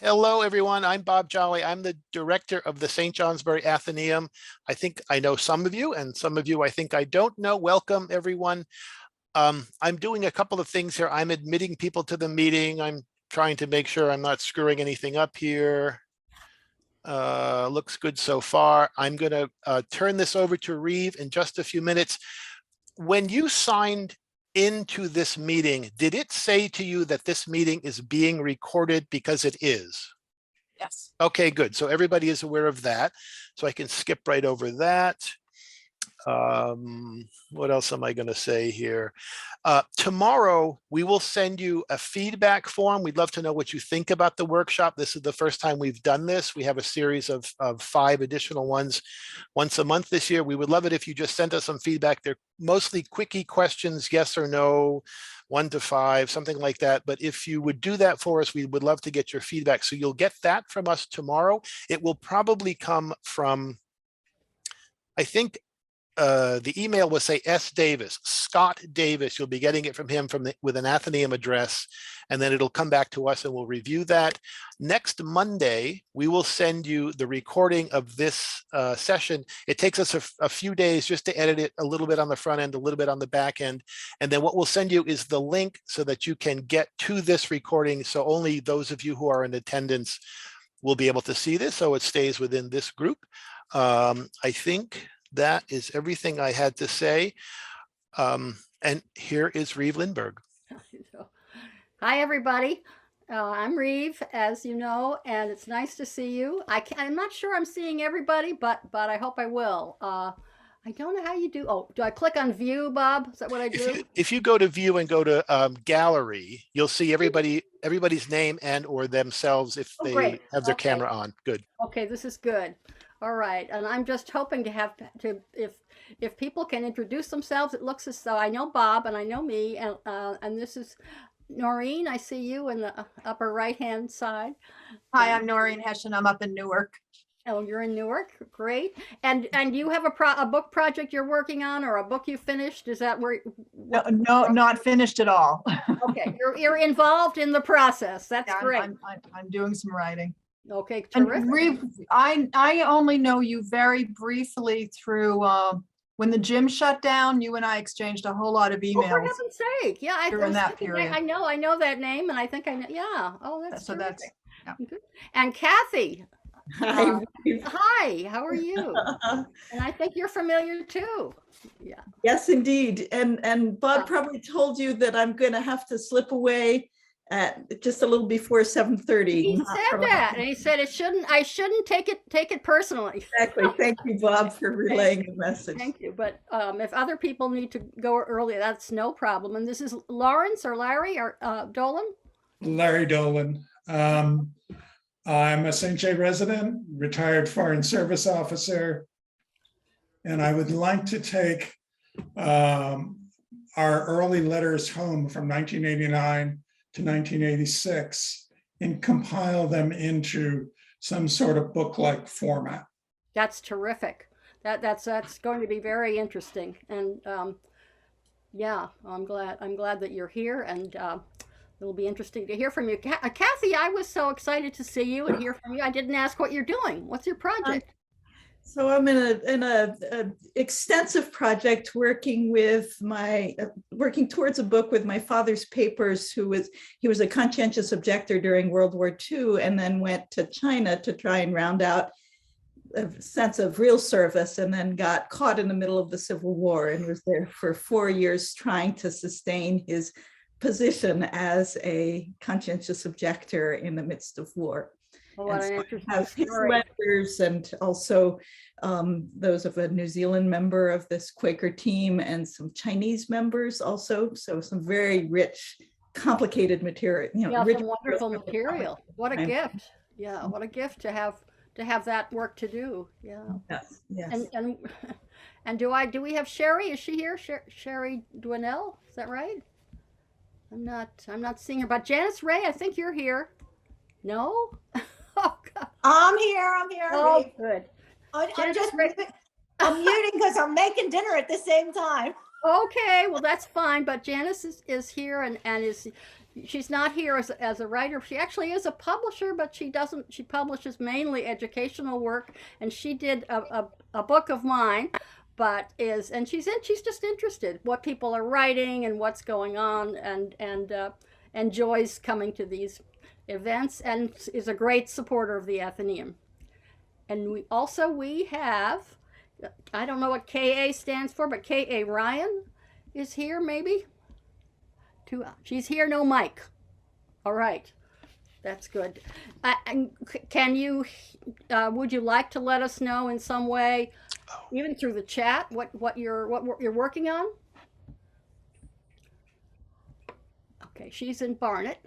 Hello, everyone. I'm Bob Jolly. I'm the director of the St. Johnsbury Athenaeum. I think I know some of you, and some of you I think I don't know. Welcome, everyone. I'm doing a couple of things here. I'm admitting people to the meeting. I'm trying to make sure I'm not screwing anything up here. Looks good so far. I'm going to turn this over to Reeve in just a few minutes. When you signed into this meeting, did it say to you that this meeting is being recorded? Because it is. Yes. Okay, good. So everybody is aware of that. So I can skip right over that. What else am I going to say here? Tomorrow, we will send you a feedback form. We'd love to know what you think about the workshop. This is the first time we've done this. We have a series of 5 additional ones once a month this year. We would love it if you just sent us some feedback. They're mostly quickie questions, yes or no, 1 to 5, something like that. But if you would do that for us, we would love to get your feedback. So you'll get that from us tomorrow. It will probably come from, I think, the email will say S. Davis, Scott Davis. You'll be getting it from him with an Athenaeum address, and then it'll come back to us and we'll review that. Next Monday, we will send you the recording of this session. It takes us a few days just to edit it a little bit on the front end, a little bit on the back end. And then what we'll send you is the link so that you can get to this recording. So only those of you who are in attendance will be able to see this. So it stays within this group. I think that is everything I had to say. And here is Reeve Lindbergh. Hi, everybody. I'm Reeve, as you know, and it's nice to see you. I'm not sure I'm seeing everybody, but I hope I will. I don't know how you do. Oh, do I click on view, Bob? Is that what I do? If you go to view and go to gallery, you'll see everybody's name and or themselves if they have their camera on. Good. Okay, this is good. All right, and I'm just hoping to have if people can introduce themselves. It looks as though I know Bob and I know me, and this is Doreen. I see you in the upper right-hand side. Hi, I'm Doreen Hessian. I'm up in Newark. Oh, you're in Newark. Great. And you have a book project you're working on, or a book you finished? Is that where? No, not finished at all. Okay, you're involved in the process. That's great. I'm doing some writing. Okay, terrific. And Reeve, I only know you very briefly through when the gym shut down. You and I exchanged a whole lot of emails. Oh, for heaven's sake! Yeah, during that period. I know that name, and I think I know. Yeah. Oh, that's so terrific. That's yeah. Good. And Kathy. Hi. Hi. How are you? And I think you're familiar too. Yeah. Yes, indeed. And Bob probably told you that I'm going to have to slip away at just a little before 7:30. He said that, and he said I shouldn't take it personally. Exactly. Thank you, Bob, for relaying the message. Thank you. But if other people need to go early, that's no problem. And this is Lawrence or Larry or Dolan? Larry Dolan. I'm a St. J resident, retired Foreign Service officer, and I would like to take our early letters home from 1989 to 1986 and compile them into some sort of book-like format. That's terrific. That's going to be very interesting. And yeah, I'm glad that you're here, and it'll be interesting to hear from you. Kathy, I was so excited to see you and hear from you. I didn't ask what you're doing. What's your project? So I'm in a extensive project working towards a book with my father's papers. He was a conscientious objector during World War II, and then went to China to try and round out a sense of real service, and then got caught in the middle of the Civil War and was there for 4 years trying to sustain his position as a conscientious objector in the midst of war. Oh, what an interesting have his story. letters, and also those of a New Zealand member of this Quaker team and some Chinese members also. So some very rich, complicated material. Yeah, rich some wonderful material. What a gift! Yeah, what a gift to have that work to do. Yeah. Yes. Yes. And do we have Sherry? Is she here? Sherry Dwinell? Is that right? I'm not seeing her. But Janice Ray, I think you're here. No? Oh, God. I'm here. Oh, good. I'm just I'm muting because I'm making dinner at the same time. Okay, well, that's fine. But Janice is here and is she's not here as a writer. She actually is a publisher, but she publishes mainly educational work, and she did a book of mine, and she's just interested what people are writing and what's going on, and enjoys coming to these events, and is a great supporter of the Athenaeum. And we have, I don't know what KA stands for, but KA Ryan is here, maybe. She's here, no mic. All right, that's good. Can you, would you like to let us know in some way, even through the chat, what you're working on? Okay, she's in Barnet.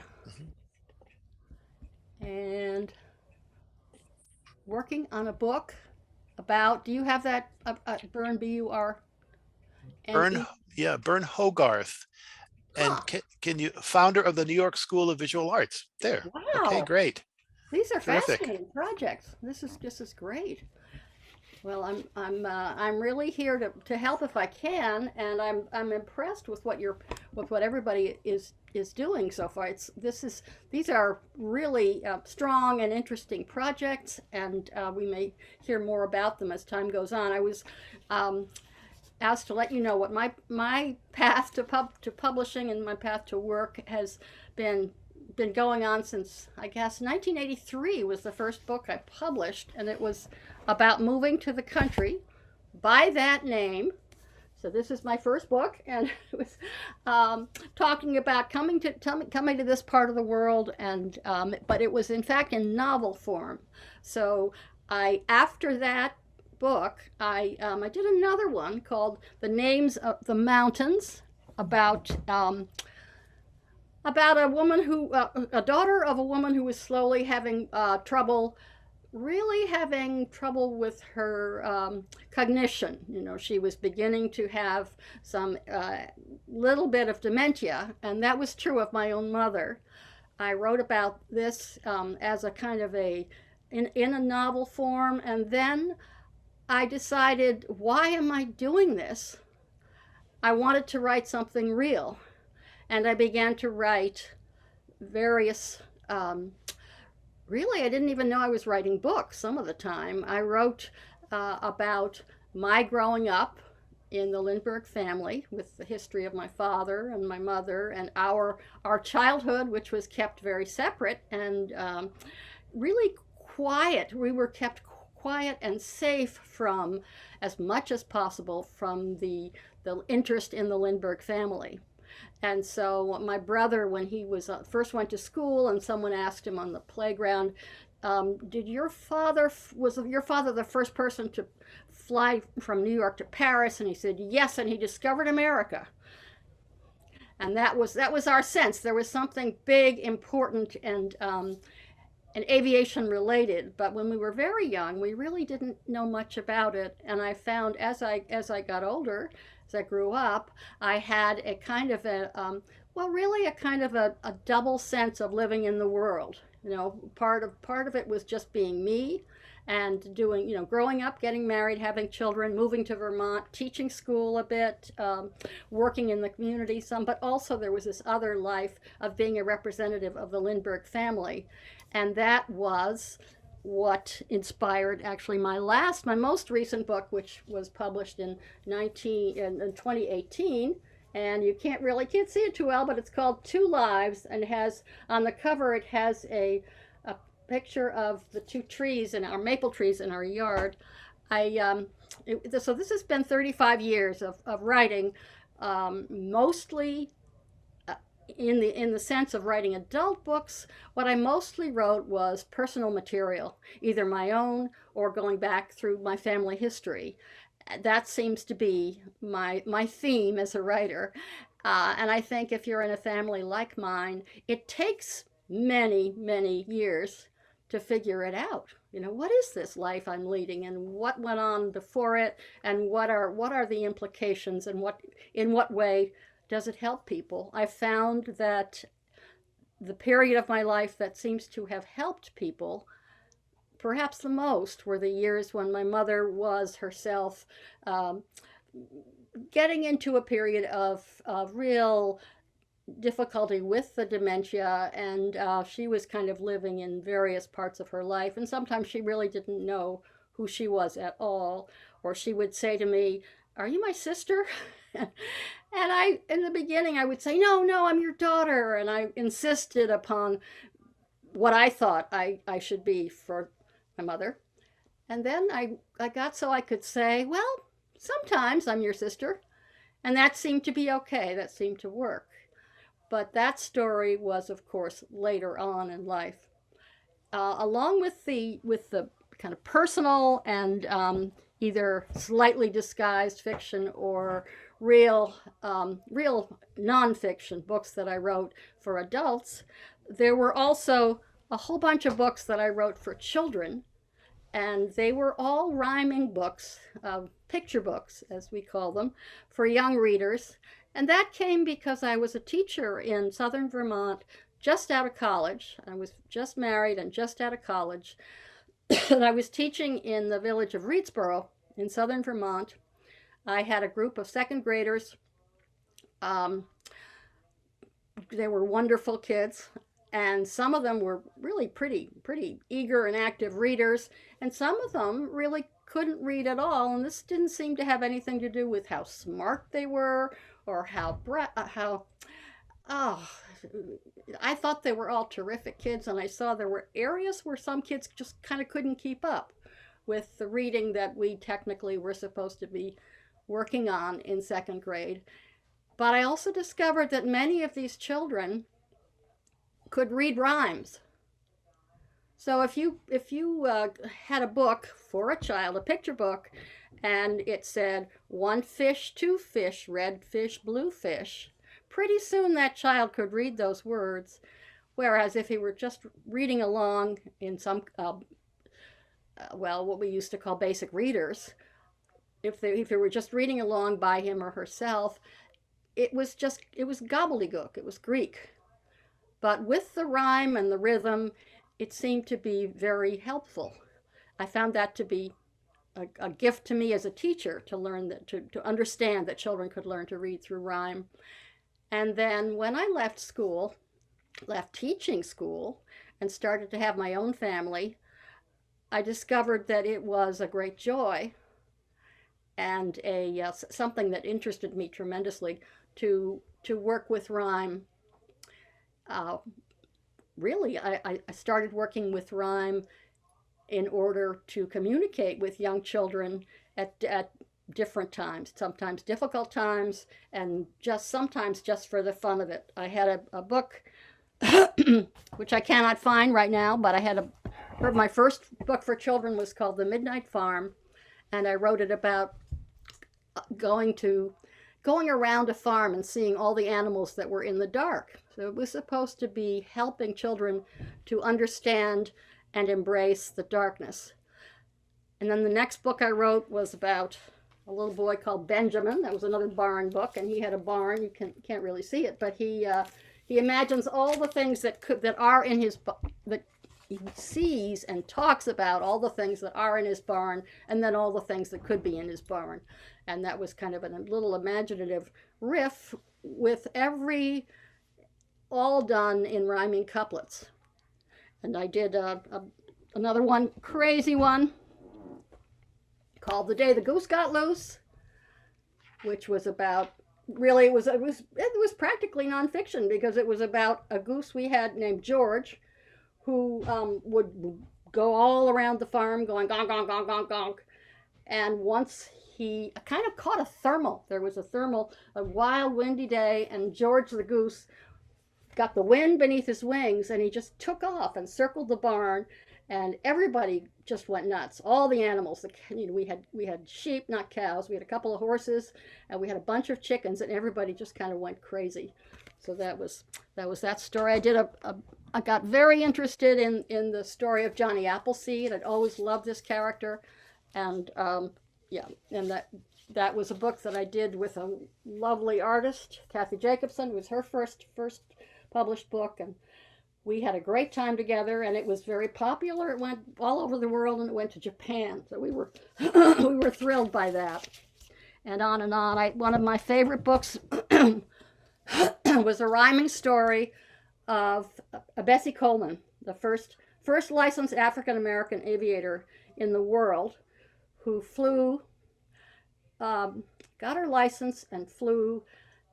And working on a book about, do you have that, Bern, B-U-R? Bern Hogarth. And can you, founder of the New York School of Visual Arts. There. Wow. Okay, great. These are Terrific. fascinating projects. This is great. Well, I'm really here to help if I can, and I'm impressed with what everybody is doing so far. These are really strong and interesting projects, and we may hear more about them as time goes on. I was asked to let you know what my path to publishing and my path to work has been going on since, I guess, 1983 was the first book I published, and it was about moving to the country by that name. So this is my first book, and it was talking about coming to this part of the world, and but it was in fact in novel form. So after that book, I did another one called The Names of the Mountains, about a woman who, a daughter of a woman who was slowly having trouble with her cognition. You know, she was beginning to have some little bit of dementia, and that was true of my own mother. I wrote about this as a kind of in a novel form, and then I decided, why am I doing this? I wanted to write something real, and I began to write various really, I didn't even know I was writing books some of the time. I wrote about my growing up in the Lindbergh family, with the history of my father and my mother, and our childhood, which was kept very separate and really quiet. We were kept quiet and safe from, as much as possible, from the interest in the Lindbergh family. And so my brother, when he was first went to school, and someone asked him on the playground, was your father the first person to fly from New York to Paris? And he said, yes, and he discovered America. And that was our sense. There was something big, important, and aviation related. But when we were very young, we really didn't know much about it. And I found, as I got older, as I grew up, I had a kind of a double sense of living in the world. You know, part of it was just being me, and doing, growing up, getting married, having children, moving to Vermont, teaching school a bit, working in the community some, but also there was this other life of being a representative of the Lindbergh family. And that was what inspired actually my most recent book, which was published in 2018, and you can't see it too well, but it's called Two Lives, and has on the cover, it has a picture of the two trees, and our maple trees in our yard. So this has been 35 years of writing, mostly in the sense of writing adult books. What I mostly wrote was personal material, either my own or going back through my family history. That seems to be my theme as a writer. And I think if you're in a family like mine, it takes many, many years to figure it out. What is this life I'm leading, and what went on before it, and what are the implications, and in what way does it help people? I found that the period of my life that seems to have helped people perhaps the most were the years when my mother was herself getting into a period of real difficulty with the dementia, and she was kind of living in various parts of her life, and sometimes she really didn't know who she was at all, or she would say to me, "Are you my sister?" And in the beginning, I would say, "No, no, I'm your daughter," and I insisted upon what I thought I should be for my mother. And then I got so I could say, "Well, sometimes I'm your sister," and that seemed to be okay. That seemed to work. But that story was, of course, later on in life. Along with the kind of personal and either slightly disguised fiction or real nonfiction books that I wrote for adults, there were also a whole bunch of books that I wrote for children, and they were all rhyming books, picture books, as we call them, for young readers. And that came because I was a teacher in southern Vermont, just out of college. I was just married and just out of college. And I was teaching in the village of Reedsboro in southern Vermont. I had a group of second graders. They were wonderful kids, and some of them were really pretty eager and active readers, and some of them really couldn't read at all. And this didn't seem to have anything to do with how smart they were or how I thought they were all terrific kids, and I saw there were areas where some kids just kind of couldn't keep up with the reading that we technically were supposed to be working on in second grade. But I also discovered that many of these children could read rhymes. So if you had a book for a child, a picture book, and it said 1 fish, 2 fish, red fish, blue fish, pretty soon that child could read those words. Whereas if he were just reading along in some, what we used to call basic readers, if they were just reading along by him or herself, it was gobbledygook, it was Greek. But with the rhyme and the rhythm, it seemed to be very helpful. I found that to be a gift to me as a teacher, to learn that, to understand that children could learn to read through rhyme. And then when I left teaching school, and started to have my own family, I discovered that it was a great joy and something that interested me tremendously to work with rhyme. Really, I started working with rhyme in order to communicate with young children at different times, sometimes difficult times, and sometimes just for the fun of it. I had a book, which I cannot find right now, but my first book for children was called The Midnight Farm, and I wrote it about going around a farm and seeing all the animals that were in the dark. So it was supposed to be helping children to understand and embrace the darkness. And then the next book I wrote was about a little boy called Benjamin. That was another barn book, and he had a barn. You can't really see it, but he imagines all the things that are in his that he sees and talks about, all the things that are in his barn, and then all the things that could be in his barn. And that was kind of a little imaginative riff with all done in rhyming couplets. And I did another one, crazy one, called The Day the Goose Got Loose, which was about, really, it was practically nonfiction, because it was about a goose we had named George, who would go all around the farm going gonk, gonk, gonk, gonk, gonk. And once he kind of caught a thermal. There was a wild windy day, and George the goose got the wind beneath his wings, and he just took off and circled the barn, and everybody just went nuts. All the animals, we had sheep, not cows. We had a couple of horses, and we had a bunch of chickens, and everybody just kind of went crazy. So that was that story. I got very interested in the story of Johnny Appleseed. I'd always loved this character, and and that was a book that I did with a lovely artist, Kathy Jacobson. It was her first published book, and we had a great time together, and it was very popular. It went all over the world, and it went to Japan. So we were we were thrilled by that. And on and on. One of my favorite books was a rhyming story of Bessie Coleman, the first licensed African-American aviator in the world, who flew, got her license and flew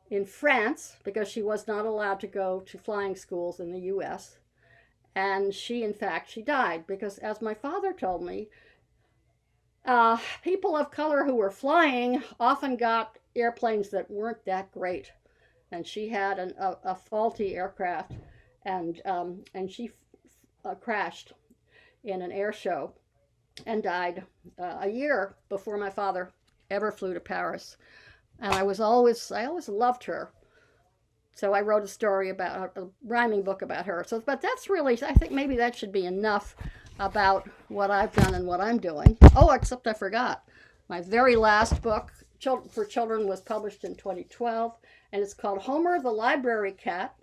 in France because she was not allowed to go to flying schools in the US. And she died because, as my father told me, people of color who were flying often got airplanes that weren't that great. And she had a faulty aircraft, and she crashed in an air show and died a year before my father ever flew to Paris. And I always loved her. So I wrote a story about a rhyming book about her. So, but that's really, I think maybe that should be enough about what I've done and what I'm doing. Oh, except I forgot. My very last book for children was published in 2012, and it's called Homer the Library Cat.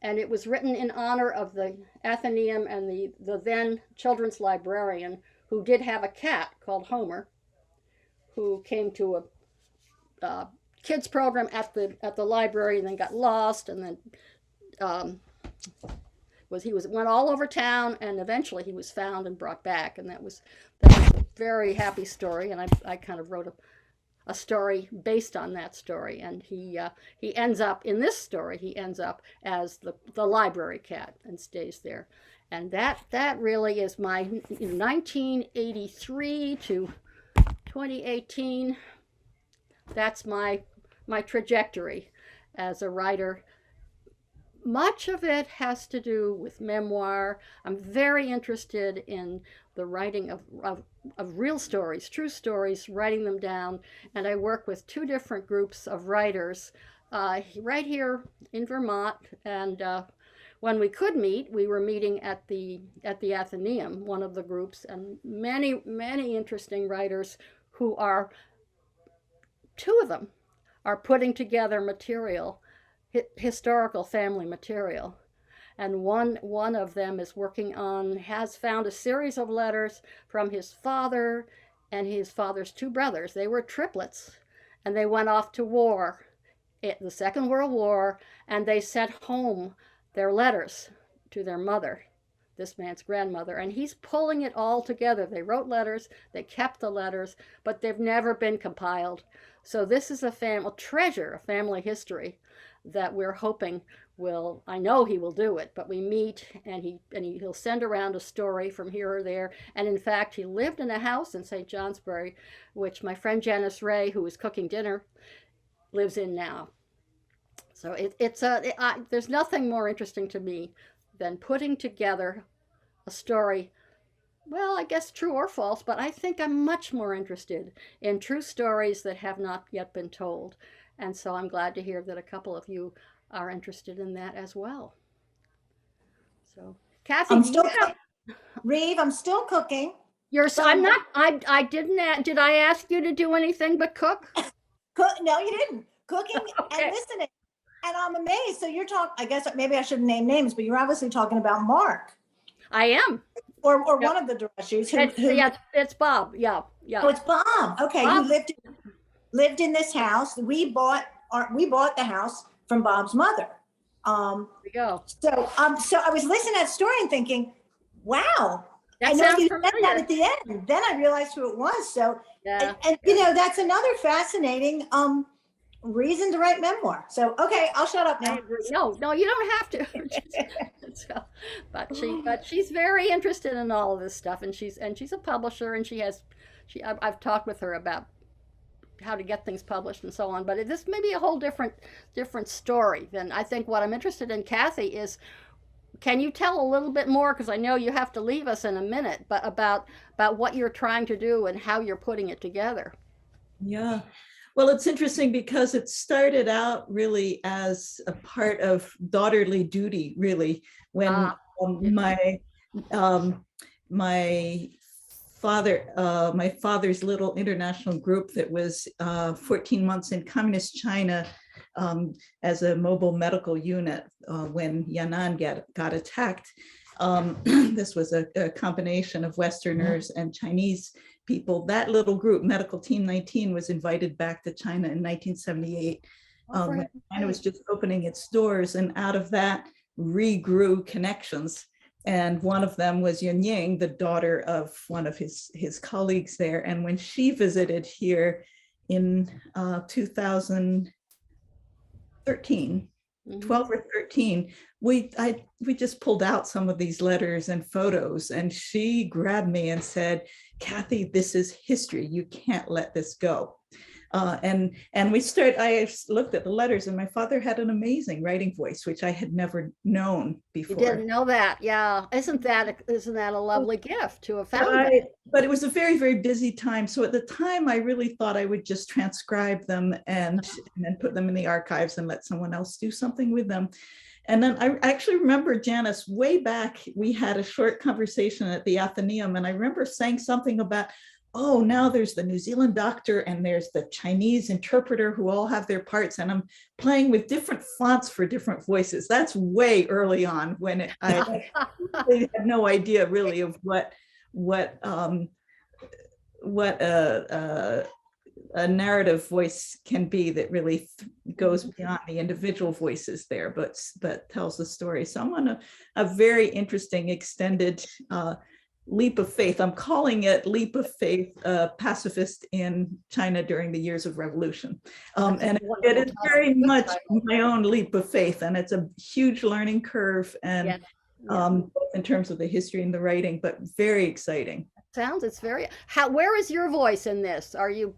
And it was written in honor of the Athenaeum and the then children's librarian, who did have a cat called Homer, who came to a kids program at the library and then got lost, and then went all over town, and eventually he was found and brought back, and that was a very happy story. And I kind of wrote a story based on that story, and he ends up in this story. He ends up as the library cat and stays there, and that really is my 1983 to 2018. That's my trajectory as a writer. Much of it has to do with memoir. I'm very interested in the writing of real stories, true stories, writing them down. And I work with two different groups of writers right here in Vermont. And when we could meet, we were meeting at the Athenaeum, one of the groups, and many, many interesting writers who are, two of them are putting together material, historical family material. And one of them is has found a series of letters from his father and his father's two brothers. They were triplets, and they went off to war, the Second World War, and they sent home their letters to their mother, this man's grandmother, and he's pulling it all together. They wrote letters, they kept the letters, but they've never been compiled. So this is a treasure, a family history that we're hoping I know he will do it, but we meet, and he'll send around a story from here or there. And in fact, he lived in a house in St. Johnsbury, which my friend Janice Ray, who is cooking dinner, lives in now. So there's nothing more interesting to me than putting together a story. Well, I guess true or false, but I think I'm much more interested in true stories that have not yet been told. And so I'm glad to hear that a couple of you are interested in that as well. So, Kathy, Reeve, I'm still cooking. I'm not, did I ask you to do anything but cook? No, you didn't. Cooking Okay. and listening. And I'm amazed. So you're talking, I guess maybe I shouldn't name names, but you're obviously talking about Mark. I am. Or one of the Drushes. It's Bob. Yeah. Oh, it's Bob. Okay. Bob. Who lived in this house. We bought the house from Bob's mother. There we go. So I was listening to that story and thinking, wow. That I know sounds you familiar. said that at the end. Then I realized who it was. So, Yeah. and that's another fascinating reason to write memoir. So, okay, I'll shut up now. No, you don't have to. So, but she's very interested in all of this stuff, and she's a publisher, and I've talked with her about how to get things published and so on. But this may be a whole different story. Than I think what I'm interested in, Kathy, is, can you tell a little bit more, because I know you have to leave us in a minute, but about what you're trying to do and how you're putting it together? Yeah. Well, it's interesting because it started out really as a part of daughterly duty, really, when my father's little international group that was 14 months in communist China as a mobile medical unit when Yan'an got attacked. This was a combination of Westerners and Chinese people. That little group, Medical Team 19, was invited back to China in 1978. when China was just opening its doors, and out of that regrew connections. And one of them was Yun Ying, the daughter of one of his colleagues there. And when she visited here in 2013, 12 or 13, we just pulled out some of these letters and photos, and she grabbed me and said, "Kathy, this is history. You can't let this go." And I looked at the letters, and my father had an amazing writing voice, which I had never known before. You didn't know that. Yeah. Isn't that a lovely gift to have found that? But it was a very, very busy time. So at the time, I really thought I would just transcribe them and then put them in the archives and let someone else do something with them. And then I actually remember, Janice, way back, we had a short conversation at the Athenaeum, and I remember saying something about, oh, now there's the New Zealand doctor and there's the Chinese interpreter who all have their parts, and I'm playing with different fonts for different voices. That's way early on when I had no idea really of what a narrative voice can be that really goes beyond the individual voices there, but tells the story. So I'm on a very interesting extended leap of faith. I'm calling it Leap of Faith, Pacifist in China during the Years of Revolution. And it is very much my own leap of faith, and it's a huge learning curve, and in terms of the history and the writing, but very exciting. It's very, where is your voice in this? Are you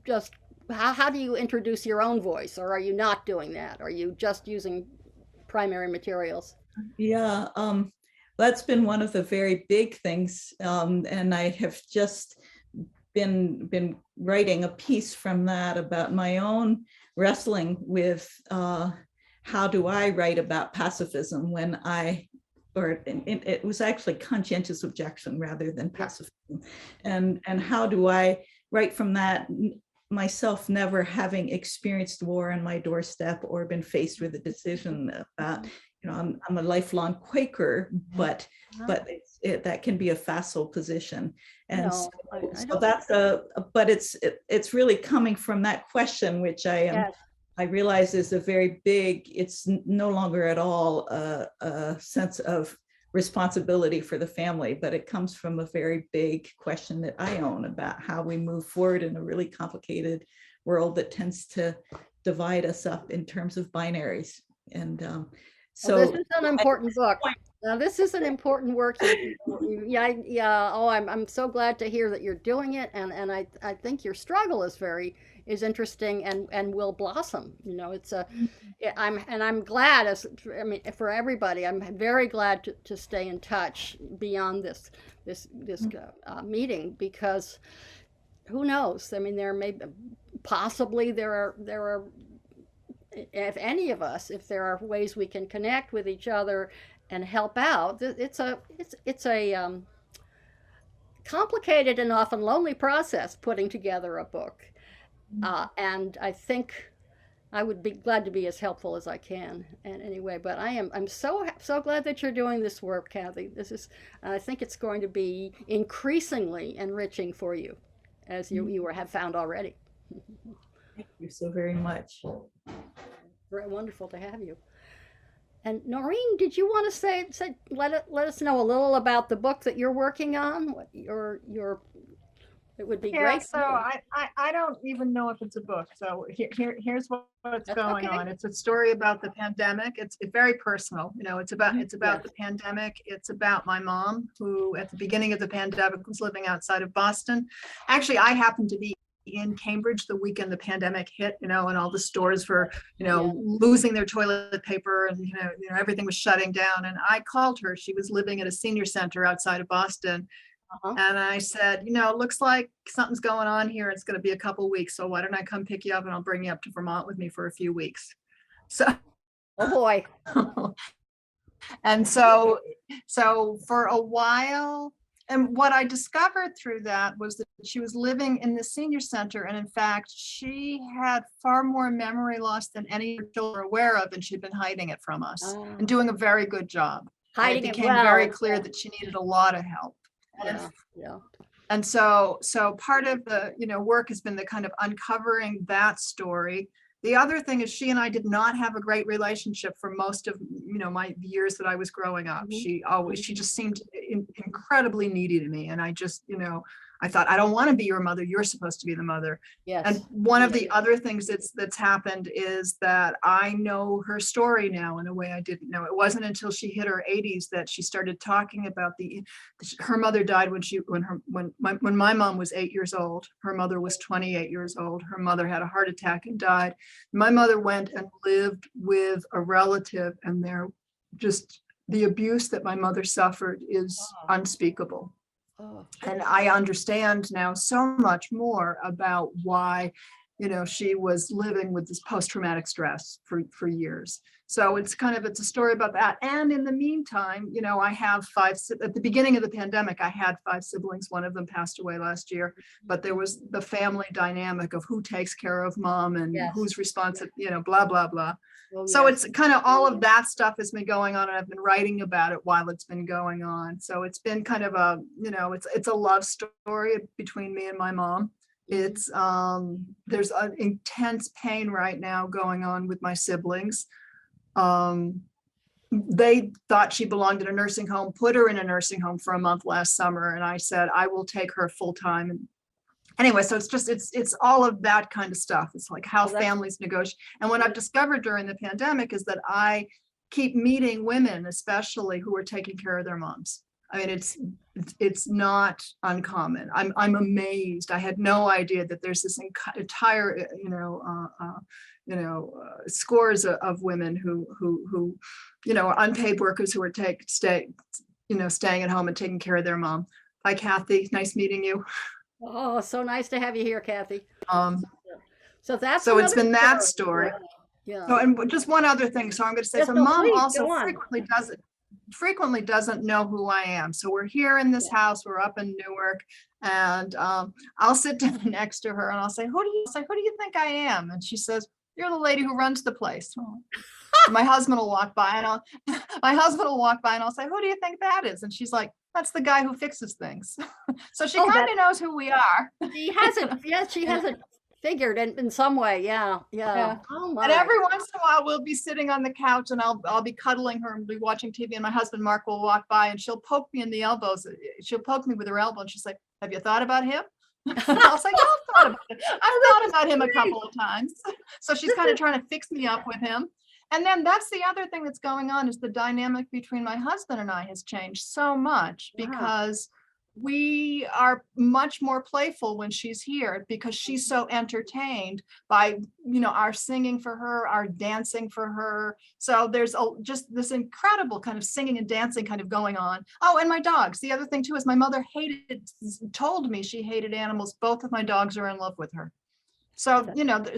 just, how do you introduce your own voice, or are you not doing that? Are you just using primary materials? Yeah, that's been one of the very big things. And I have just been writing a piece from that about my own wrestling with how do I write about pacifism when it was actually conscientious objection rather than pacifism. And how do I write from that, myself never having experienced war on my doorstep or been faced with a decision about, I'm a lifelong Quaker, but that can be a facile position. And so that's but it's really coming from that question, which I realize is a very big, it's no longer at all a sense of responsibility for the family, but it comes from a very big question that I own about how we move forward in a really complicated world that tends to divide us up in terms of binaries. And so this is an important book. Now, this is an important work. I'm so glad to hear that you're doing it, and I think your struggle is interesting and will blossom. I'm glad, for everybody, I'm very glad to stay in touch beyond this meeting, because who knows? There may possibly there are if any of us, if there are ways we can connect with each other and help out. It's a complicated and often lonely process putting together a book, and I think I would be glad to be as helpful as I can in any way. But I'm so glad that you're doing this work, Kathy. I think it's going to be increasingly enriching for you, as you have found already. Thank you so very much. Very wonderful to have you. And Doreen, did you want to let us know a little about the book that you're working on? What it would be great. So I don't even know if it's a book. So here's what's going on. It's a story about the pandemic. It's very personal. It's about the pandemic. It's about my mom, who at the beginning of the pandemic was living outside of Boston. Actually, I happened to be in Cambridge the weekend the pandemic hit, and all the stores were, losing their toilet paper, and everything was shutting down. And I called her. She was living at a senior center outside of Boston. And I said, it looks like something's going on here. It's going to be a couple of weeks. So why don't I come pick you up, and I'll bring you up to Vermont with me for a few weeks. So, oh boy. And so for a while. And what I discovered through that was that she was living in the senior center. And in fact, she had far more memory loss than any children were aware of. And she'd been hiding it from us and doing a very good job. It became very clear that she needed a lot of help. And so part of the, work has been the kind of uncovering that story. The other thing is she and I did not have a great relationship for most of, my years that I was growing up. She just seemed incredibly needy to me. And I just, I thought, I don't want to be your mother. You're supposed to be the mother. Yes. And one of the other things that's happened is that I know her story now in a way I didn't know. It wasn't until she hit her 80s that she started talking about her mother died when my mom was 8 years old. Her mother was 28 years old. Her mother had a heart attack and died. My mother went and lived with a relative, and the abuse that my mother suffered is unspeakable. Oh. And I understand now so much more about why, she was living with this post-traumatic stress for years. So it's a story about that. And in the meantime, I have at the beginning of the pandemic, I had 5 siblings. One of them passed away last year, but there was the family dynamic of who takes care of mom and who's responsible, blah, blah, blah. Oh, So yes. it's kind of all of that stuff has been going on, and I've been writing about it while it's been going on. So it's been kind of a, it's a love story between me and my mom. It's there's an intense pain right now going on with my siblings. They thought she belonged in a nursing home, put her in a nursing home for a month last summer, and I said I will take her full time. And anyway, so it's all of that kind of stuff. It's like how families negotiate. And what I've discovered during the pandemic is that I keep meeting women, especially who are taking care of their moms. I mean, it's not uncommon. I'm amazed. I had no idea that there's this entire, scores of women who, are unpaid workers who are staying at home and taking care of their mom. Hi, Kathy. Nice meeting you. Oh, so nice to have you here, Kathy. So it's been that story. Yeah. So, and just one other thing. So I'm going to say, Yes, so no, mom please, also go on. frequently doesn't know who I am. So we're here in this house, we're up in Newark, and I'll sit down next to her and I'll say, who do you think I am? And she says, you're the lady who runs the place. My husband will walk by and I'll say, who do you think that is? And she's like, that's the guy who fixes things. So she kind of knows who we are. She hasn't figured in some way. Yeah. Oh my. And every once in a while we'll be sitting on the couch and I'll be cuddling her and be watching TV, and my husband Mark will walk by and she'll poke me in the elbows. She'll poke me with her elbow and she's like, have you thought about him? I'll say, yeah, I've thought about it. I've thought about him a couple of times. So she's kind of trying to fix me up with him. And then that's the other thing that's going on, is the dynamic between my husband and I has changed so much, because we are much more playful when she's here, because she's so entertained by, our singing for her, our dancing for her. So there's just this incredible kind of singing and dancing kind of going on. Oh, and my dogs. The other thing too is my mother told me she hated animals. Both of my dogs are in love with her. So,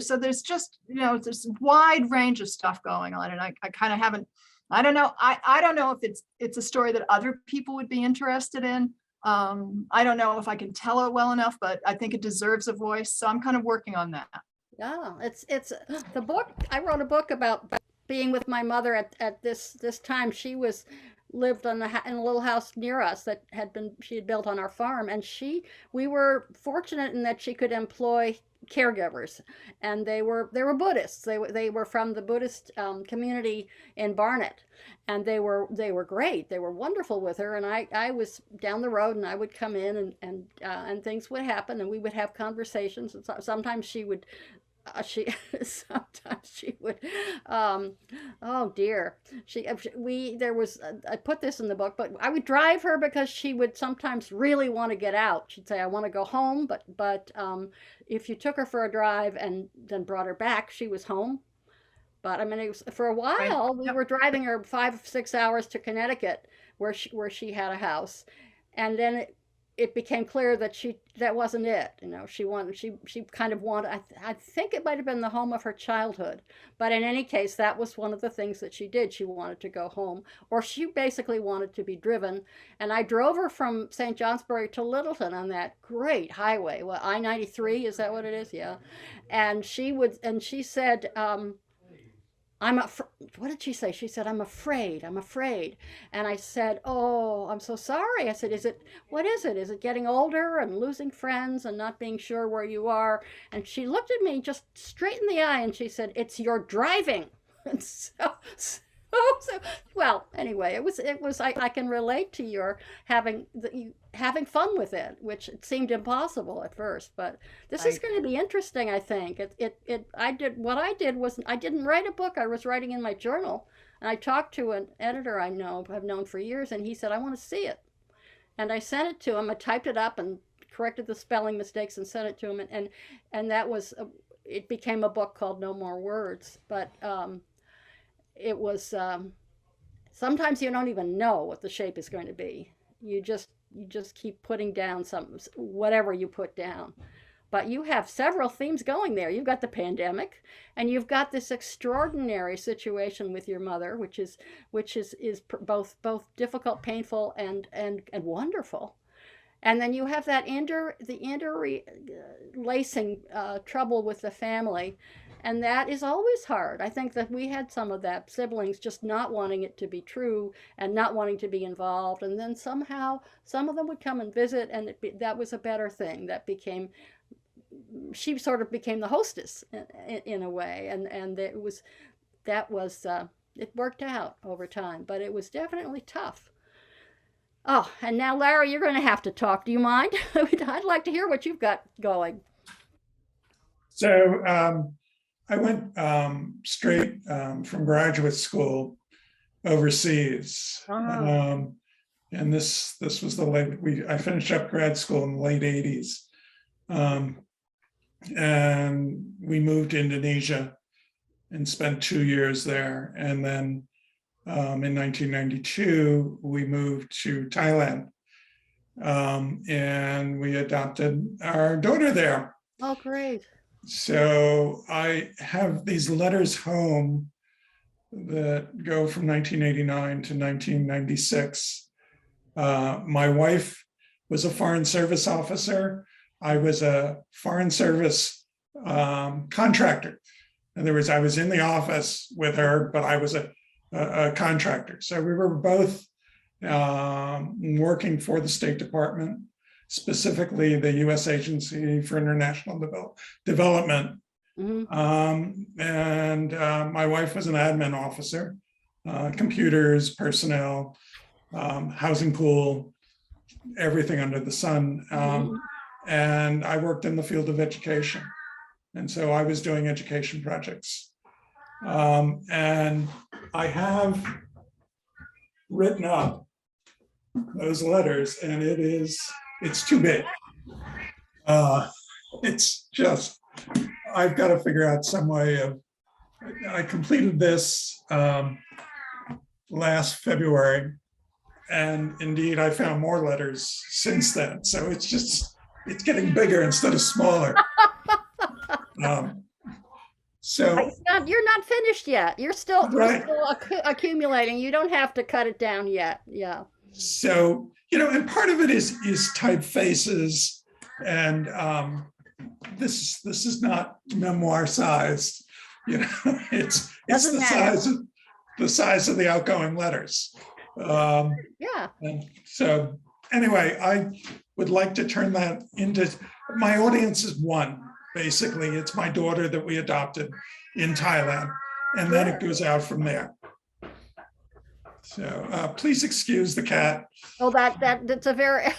so there's just, there's a wide range of stuff going on. And I kind of haven't, I don't know. I don't know if it's a story that other people would be interested in. I don't know if I can tell it well enough, but I think it deserves a voice. So I'm kind of working on that. Yeah, it's the book. I wrote a book about being with my mother at this time. She lived in a little house near us that she had built on our farm, and we were fortunate in that she could employ caregivers, and they were Buddhists. They were from the Buddhist community in Barnet, and they were great. They were wonderful with her, and I was down the road, and I would come in and things would happen, and we would have conversations. And sometimes she would. Sometimes she would, oh dear, I put this in the book, but I would drive her because she would sometimes really want to get out. She'd say, I want to go home, but if you took her for a drive and then brought her back, she was home. But I mean, it was, for a while, we were driving her 5-6 hours to Connecticut, where she had a house, and then it became clear that that wasn't it. She kind of wanted, I think it might have been the home of her childhood, but in any case, that was one of the things that she did. She wanted to go home, or she basically wanted to be driven. And I drove her from St. Johnsbury to Littleton on that great highway. Well, I-93, is that what it is? Yeah. And she said, what did she say? She said, I'm afraid, I'm afraid. And I said, oh, I'm so sorry. I said, what is it? Is it getting older and losing friends and not being sure where you are? And she looked at me just straight in the eye and she said, it's your driving. And so, well, anyway, I can relate to your having fun with it, which it seemed impossible at first, but this is going to be interesting. I think I didn't write a book. I was writing in my journal, and I talked to an editor I've known for years, and he said, I want to see it. And I sent it to him. I typed it up and corrected the spelling mistakes and sent it to him. And that was, it became a book called No More Words. But it was, sometimes you don't even know what the shape is going to be. You just keep putting down whatever you put down. But you have several themes going there. You've got the pandemic, and you've got this extraordinary situation with your mother, which is both difficult, painful, and wonderful. And then you have that interlacing trouble with the family, and that is always hard. I think that we had some of that, siblings just not wanting it to be true and not wanting to be involved, and then somehow some of them would come and visit, and that was a better thing. She sort of became the hostess in a way, and it worked out over time, but it was definitely tough. Oh, and now, Larry, you're going to have to talk. Do you mind? I'd like to hear what you've got going. So I went straight from graduate school overseas. Uh-huh. And this was I finished up grad school in the late 80s. And we moved to Indonesia and spent 2 years there. And then in 1992, we moved to Thailand. And we adopted our daughter there. Oh, great. So I have these letters home that go from 1989 to 1996. My wife was a Foreign Service officer. I was a Foreign Service contractor. In other words, I was in the office with her, but I was a contractor. So we were both working for the State Department, specifically the U.S. Agency for International Development. Mm-hmm. And my wife was an admin officer, computers, personnel, housing pool, everything under the sun. And I worked in the field of education. And so I was doing education projects. And I have written up those letters, and it's too big. It's just, I've got to figure out some way of, I completed this last February, and indeed I found more letters since then. So it's getting bigger instead of smaller. So you're not finished yet. You're still right. Accumulating. You don't have to cut it down yet. Yeah. So, and part of it is typefaces, and this is not memoir sized. It's the size of the outgoing letters. Yeah. And so anyway, I would like to turn that into, my audience is one. Basically, it's my daughter that we adopted in Thailand, and then it goes out from there. So please excuse the cat. Oh, that's a very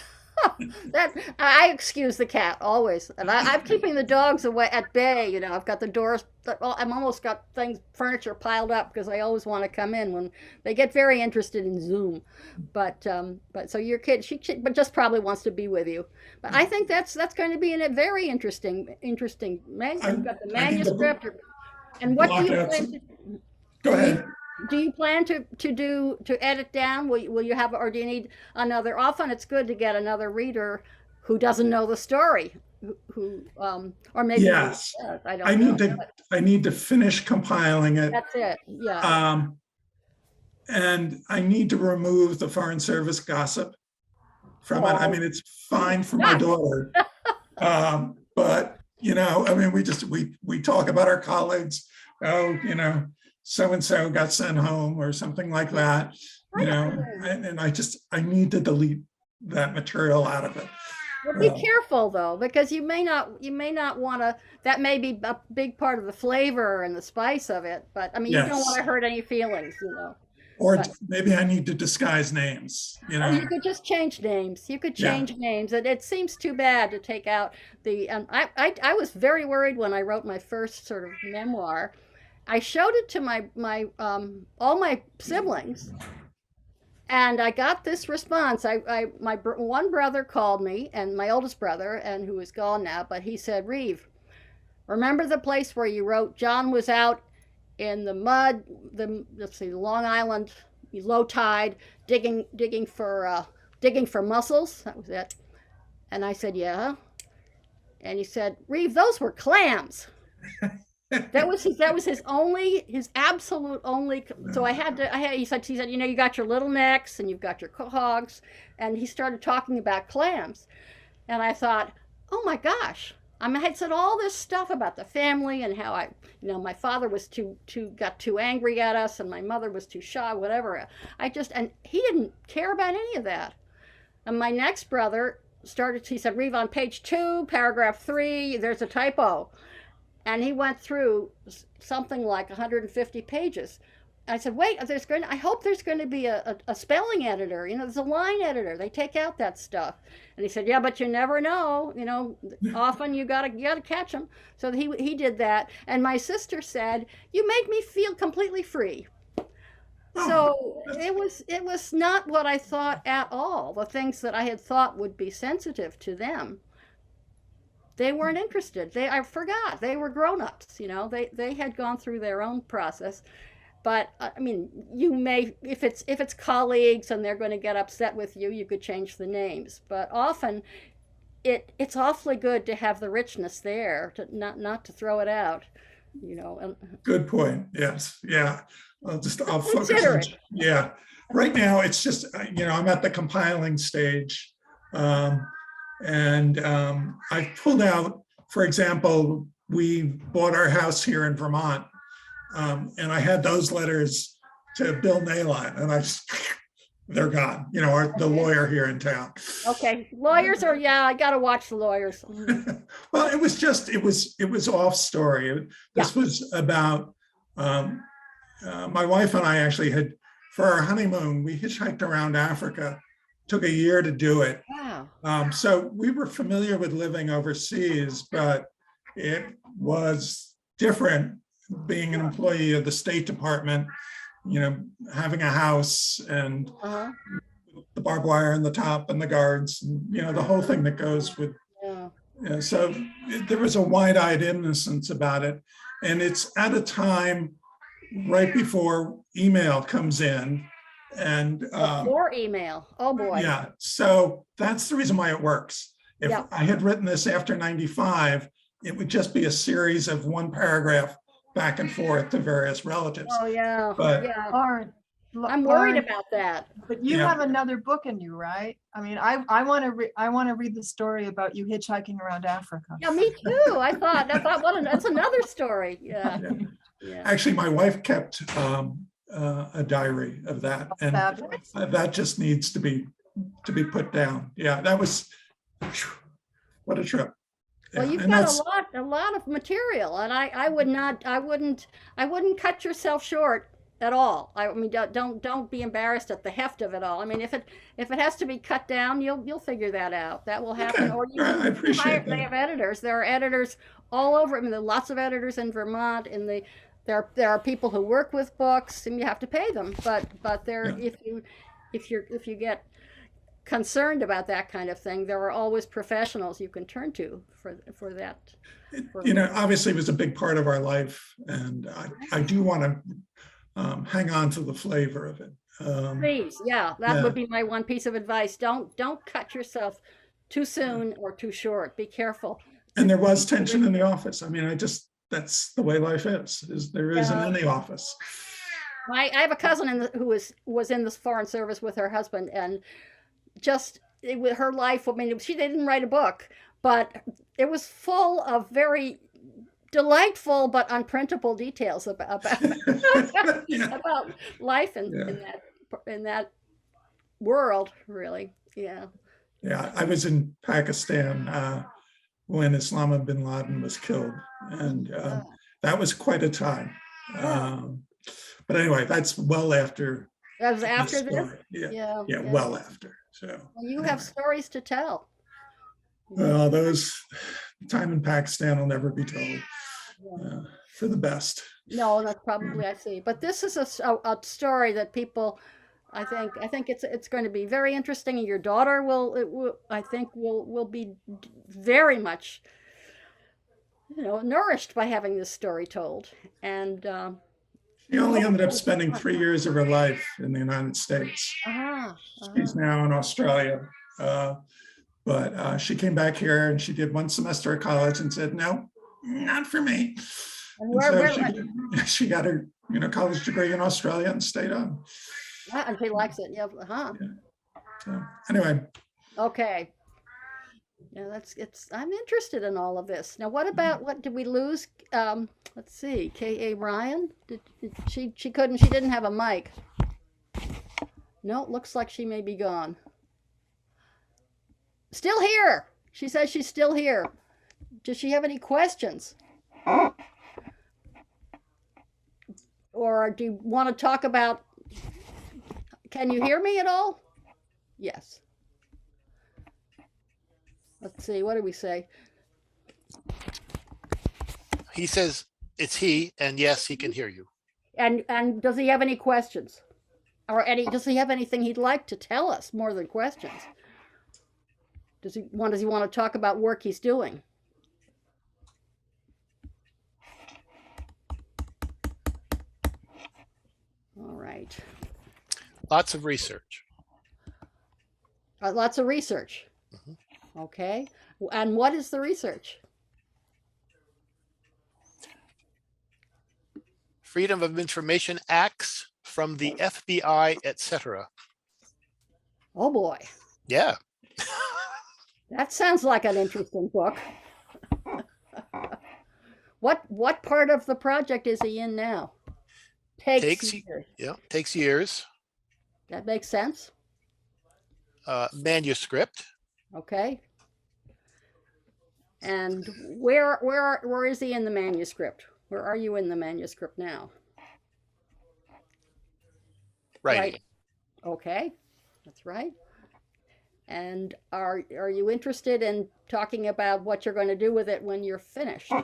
I excuse the cat always, and I'm keeping the dogs away at bay. I've got the doors. I'm almost got furniture piled up because I always want to come in when they get very interested in Zoom. But so your kid, she but just probably wants to be with you. But I think that's going to be a very interesting. You've got the manuscript, and what do you plan to? Go ahead. Do you plan to edit down? Will you have, or do you need another? Often it's good to get another reader who doesn't know the story, or maybe yes. I need to finish compiling it. That's it. Yeah. And I need to remove the Foreign Service gossip from it. I mean, it's fine for my daughter, but we talk about our colleagues. so-and-so got sent home or something like that, you know, and I need to delete that material out of it. Well, be careful though, because you may not want to, that may be a big part of the flavor and the spice of it, but I mean, you don't want to Yes. hurt any feelings, you know. Or But- maybe I need to disguise names, you know. You could just change names. You could change names. It seems too bad to take out the, I was very worried when I wrote my first sort of memoir. I showed it to my all my siblings, and I got this response. My one brother called me, and my oldest brother, and who is gone now, but he said, Reeve, remember the place where you wrote John was out in the mud, let's see, Long Island, low tide, digging for mussels. That was it. And I said, yeah. And he said, Reeve, those were clams. That was his absolute only. So he said, you know, you got your little necks and you've got your hogs, and he started talking about clams, and I thought, oh my gosh. I mean, I had said all this stuff about the family and how my father was got too angry at us, and my mother was too shy, whatever. And he didn't care about any of that. And my next brother he said, Reeve, on page 2, paragraph 3, there's a typo. And he went through something like 150 pages. I said, wait, I hope there's going to be a spelling editor. You know, there's a line editor. They take out that stuff. And he said, yeah, but you never know. You know, often you gotta catch them. So he did that. And my sister said, you make me feel completely free. So it was not what I thought at all. The things that I had thought would be sensitive to them, they weren't interested. I forgot. They were grown-ups, you know. They had gone through their own process. But I mean, you may, if it's colleagues and they're going to get upset with you, you could change the names. But often, it's awfully good to have the richness there, to not to throw it out, you know. Good point. Yes. Yeah. I'll focus Consider on, it. yeah. Right now, it's just, you know, I'm at the compiling stage. And I've pulled out, for example, we bought our house here in Vermont. And I had those letters to Bill Nalon, and they're gone, you know, the lawyer here in town. Okay, lawyers I gotta watch the lawyers. Well, it was off story. This was about, my wife and I actually for our honeymoon, we hitchhiked around Africa, took a year to do it. Wow. So we were familiar with living overseas, but it was different being an employee of the State Department, you know, having a house and the barbed wire on the top and the guards, and, you know, the whole thing that goes with. Yeah, so there was a wide-eyed innocence about it. And it's at a time right before email comes in. And More email. Oh boy. yeah, so that's the reason why it works. If I had written this after 95, it would just be a series of one paragraph back and forth to various relatives. Oh yeah. But- yeah. Lauren, I'm worried Lauren, about that. but you Yeah. have another book in you, right? I mean, I want to read the story about you hitchhiking around Africa. Yeah, me too. I thought that's another story. Yeah. Yeah. Yeah. Actually, my wife kept a diary of that, and Fabulous. that just needs to be put down. Yeah, that was, what a trip. Well, Yeah, you've and got that's- a lot of material, and I wouldn't cut yourself short at all. I mean, don't be embarrassed at the heft of it all. I mean, if it has to be cut down, you'll figure that out. That will happen. Okay, Or you I appreciate they that. have editors. There are editors all over. I mean, there are lots of editors in Vermont. There are people who work with books, and you have to pay them. But if you get concerned about that kind of thing, there are always professionals you can turn to for that. You know, obviously it was a big part of our life, and I do want to hang on to the flavor of it. Please, that Yeah. would be my one piece of advice. Don't cut yourself too soon or too short. Be careful. And there was tension in the office. I mean, that's the way life is there isn't Yeah. any office. I have a cousin who was in the Foreign Service with her husband, and with her life, I mean, they didn't write a book, but it was full of very delightful but unprintable details Yeah, about life yeah. in that world, really. Yeah. Yeah, I was in Pakistan when Osama bin Laden was killed, and that was quite a time. But anyway, that's well after That was this after this? story. Yeah, Yeah. yeah, Yeah. well after. So Well, you anyway. have stories to tell. Well, those time in Pakistan will never be told for the best. No, that's probably, I see. But this is a story that people, I think it's going to be very interesting, and your daughter I think will be very much, nourished by having this story told. And She only ended up spending 3 years of her life in the United States. She's now in Australia. But she came back here and she did one semester at college and said, no, not for me. And she got her college degree in Australia and stayed on. and she likes it. Yeah. Yeah. So anyway. Okay. Yeah, I'm interested in all of this. Now, what did we lose? Let's see, K.A. Ryan, she didn't have a mic. No, it looks like she may be gone. Still here. She says she's still here. Does she have any questions? Or do you want to talk about, can you hear me at all? Yes. Let's see, what did we say? He says it's he, and yes, he can hear you. And does he have any questions? Or does he have anything he'd like to tell us more than questions? Does he want to talk about work he's doing? All right. Lots of research. Lots of research. Okay. And what is the research? Freedom of Information Acts from the FBI, etc. Oh boy. Yeah. That sounds like an interesting book. What part of the project is he in now? Takes years. Yeah, takes years. That makes sense. Manuscript. Okay. And where is he in the manuscript? Where are you in the manuscript now? Right. Okay, that's right. And are you interested in talking about what you're going to do with it when you're finished? I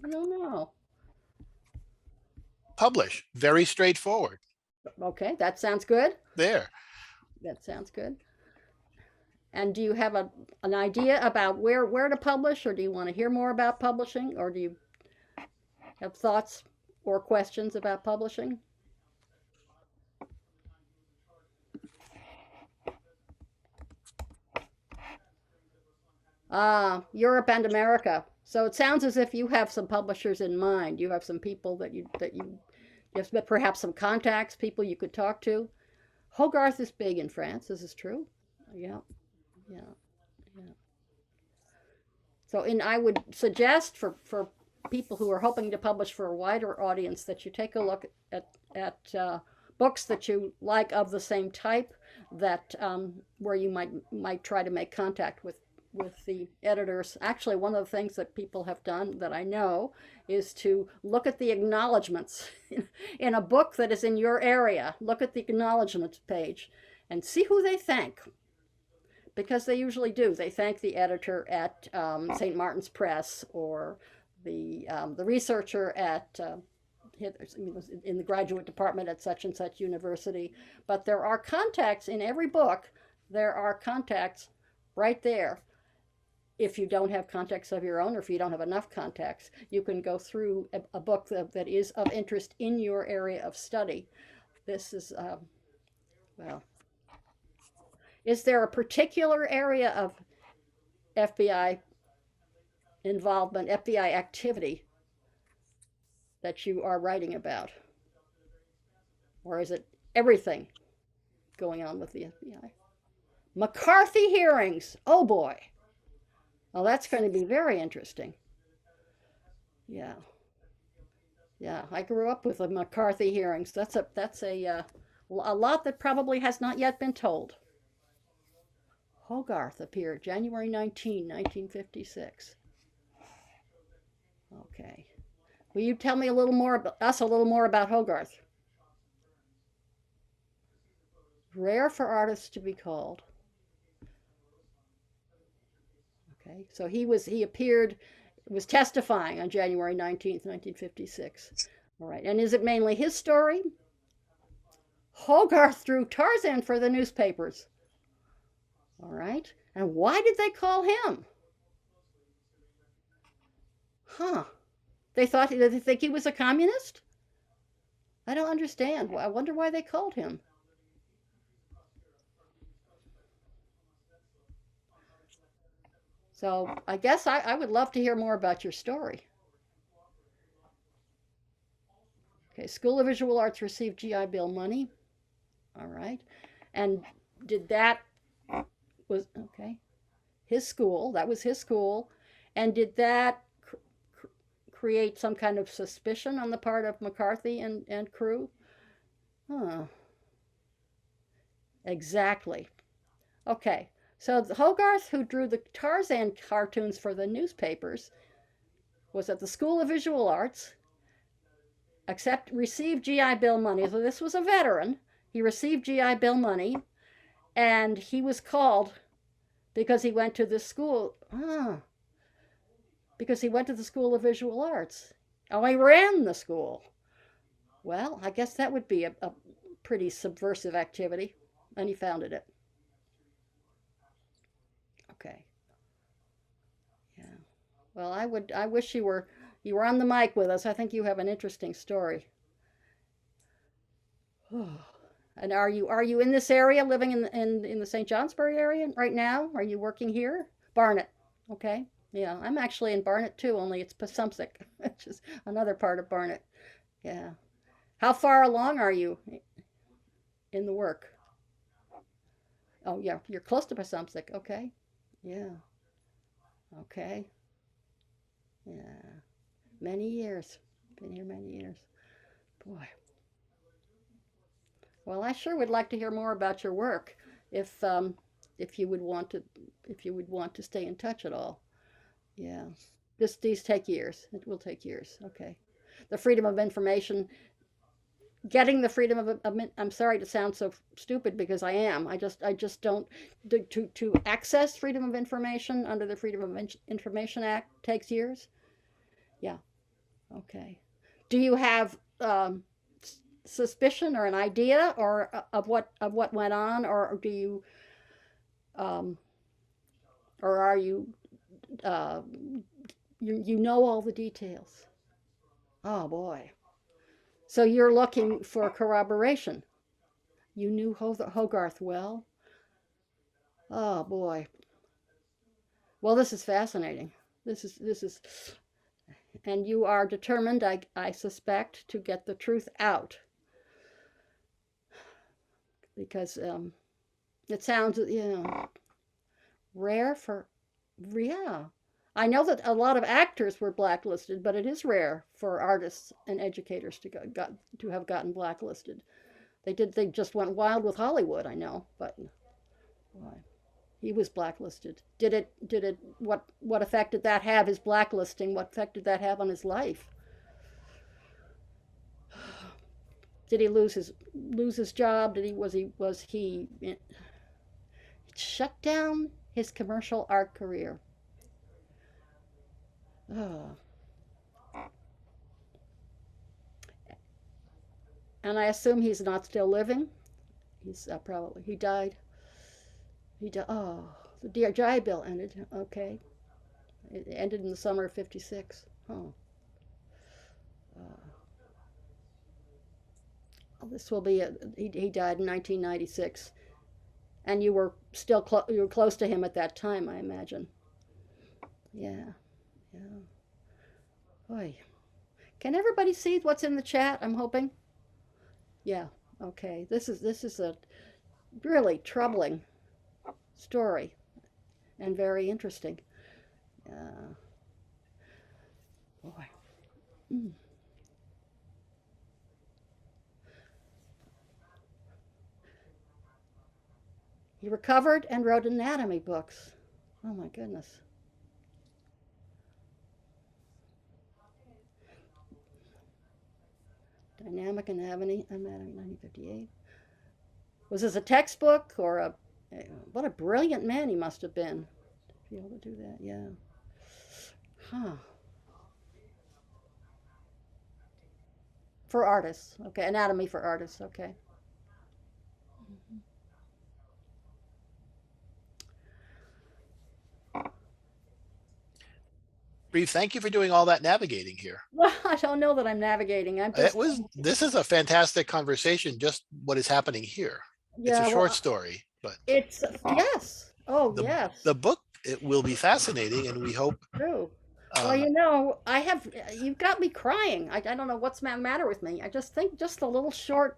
don't know. Publish. Very straightforward. Okay, that sounds good. There. That sounds good. And do you have an idea about where to publish, or do you want to hear more about publishing, or do you have thoughts or questions about publishing? Europe and America. So it sounds as if you have some publishers in mind. You have some people that you have perhaps some contacts, people you could talk to. Hogarth is big in France. This is true. Yeah. So, I would suggest for people who are hoping to publish for a wider audience that you take a look at books that you like of the same type, that where you might try to make contact with the editors. Actually, one of the things that people have done that I know is to look at the acknowledgments in a book that is in your area. Look at the acknowledgments page and see who they thank, because they usually do. They thank the editor at St. Martin's Press, or the researcher at in the graduate department at such and such university. But there are contacts in every book. There are contacts right there. If you don't have contacts of your own, or if you don't have enough contacts, you can go through a book that is of interest in your area of study. This is, well, is there a particular area of FBI involvement, FBI activity that you are writing about? Or is it everything going on with the FBI? McCarthy hearings. Oh boy. Well, that's going to be very interesting. Yeah. Yeah, I grew up with the McCarthy hearings. That's a lot that probably has not yet been told. Hogarth appeared January 19, 1956. Okay. Will you tell me a little more about Hogarth? Rare for artists to be called. Okay, so he appeared, was testifying on January 19th, 1956. All right, and is it mainly his story? Hogarth drew Tarzan for the newspapers. All right, and why did they call him? Huh? Did they think he was a communist? I don't understand. I wonder why they called him. So I guess I would love to hear more about your story. Okay, School of Visual Arts received GI Bill money. All right. And did that was okay. His school, that was his school. And did that create some kind of suspicion on the part of McCarthy and crew? Huh. Exactly. Okay. So the Hogarth, who drew the Tarzan cartoons for the newspapers, was at the School of Visual Arts, received GI Bill money. So this was a veteran. He received GI Bill money, and he was called because he went to the school. Because he went to the School of Visual Arts. Oh, he ran the school. Well, I guess that would be a pretty subversive activity, and he founded it. Okay. Yeah. Well, I wish you were on the mic with us. I think you have an interesting story. And are you in this area, living in the St. Johnsbury area right now? Are you working here? Barnet. Okay. Yeah, I'm actually in Barnet too, only it's Passumpsic, which is another part of Barnet. Yeah. How far along are you in the work? Oh, yeah, you're close to Passumpsic. Okay. Yeah. Okay. Yeah. Many years. Been here many years. Boy. Well, I sure would like to hear more about your work if you would want to stay in touch at all. Yeah. These take years. It will take years. Okay. The freedom of information, getting the freedom of, I'm sorry to sound so stupid because I am. I just don't, to access freedom of information under the Freedom of Information Act takes years. Yeah. Okay. Do you have suspicion or an idea or of what went on, or do you or are you you know all the details? Oh boy. So you're looking for corroboration. You knew Hogarth well? Oh boy. Well, this is fascinating. This is and you are determined, I suspect, to get the truth out. Because it sounds, rare for, yeah. I know that a lot of actors were blacklisted, but it is rare for artists and educators to have gotten blacklisted. They just went wild with Hollywood, I know, but boy, he was blacklisted. What effect did that have, his blacklisting? What effect did that have on his life? Did he lose his job? Was he shut down his commercial art career? Oh. And I assume he's not still living. He's he died. Oh, the GI Bill ended. Okay, it ended in the summer of '56. Oh. This will be he died in 1996, and you were you were close to him at that time, I imagine. Yeah. Boy, can everybody see what's in the chat? I'm hoping. Yeah. Okay. This is a really troubling story and very interesting. Boy. Mm. He recovered and wrote anatomy books. Oh my goodness. Dynamic Anatomy, 1958. Was this a textbook or a, what a brilliant man he must have been to be able to do that, yeah. Huh. For artists, okay, anatomy for artists, okay. Reeve, thank you for doing all that navigating here. Well, I don't know that I'm navigating. This is a fantastic conversation, just what is happening here. Yeah, It's a short story, but it's, yes. Oh, the, yes. the book, it will be fascinating, and we hope. True. Well, you know, you've got me crying. I don't know what's the matter with me. I just think just a little short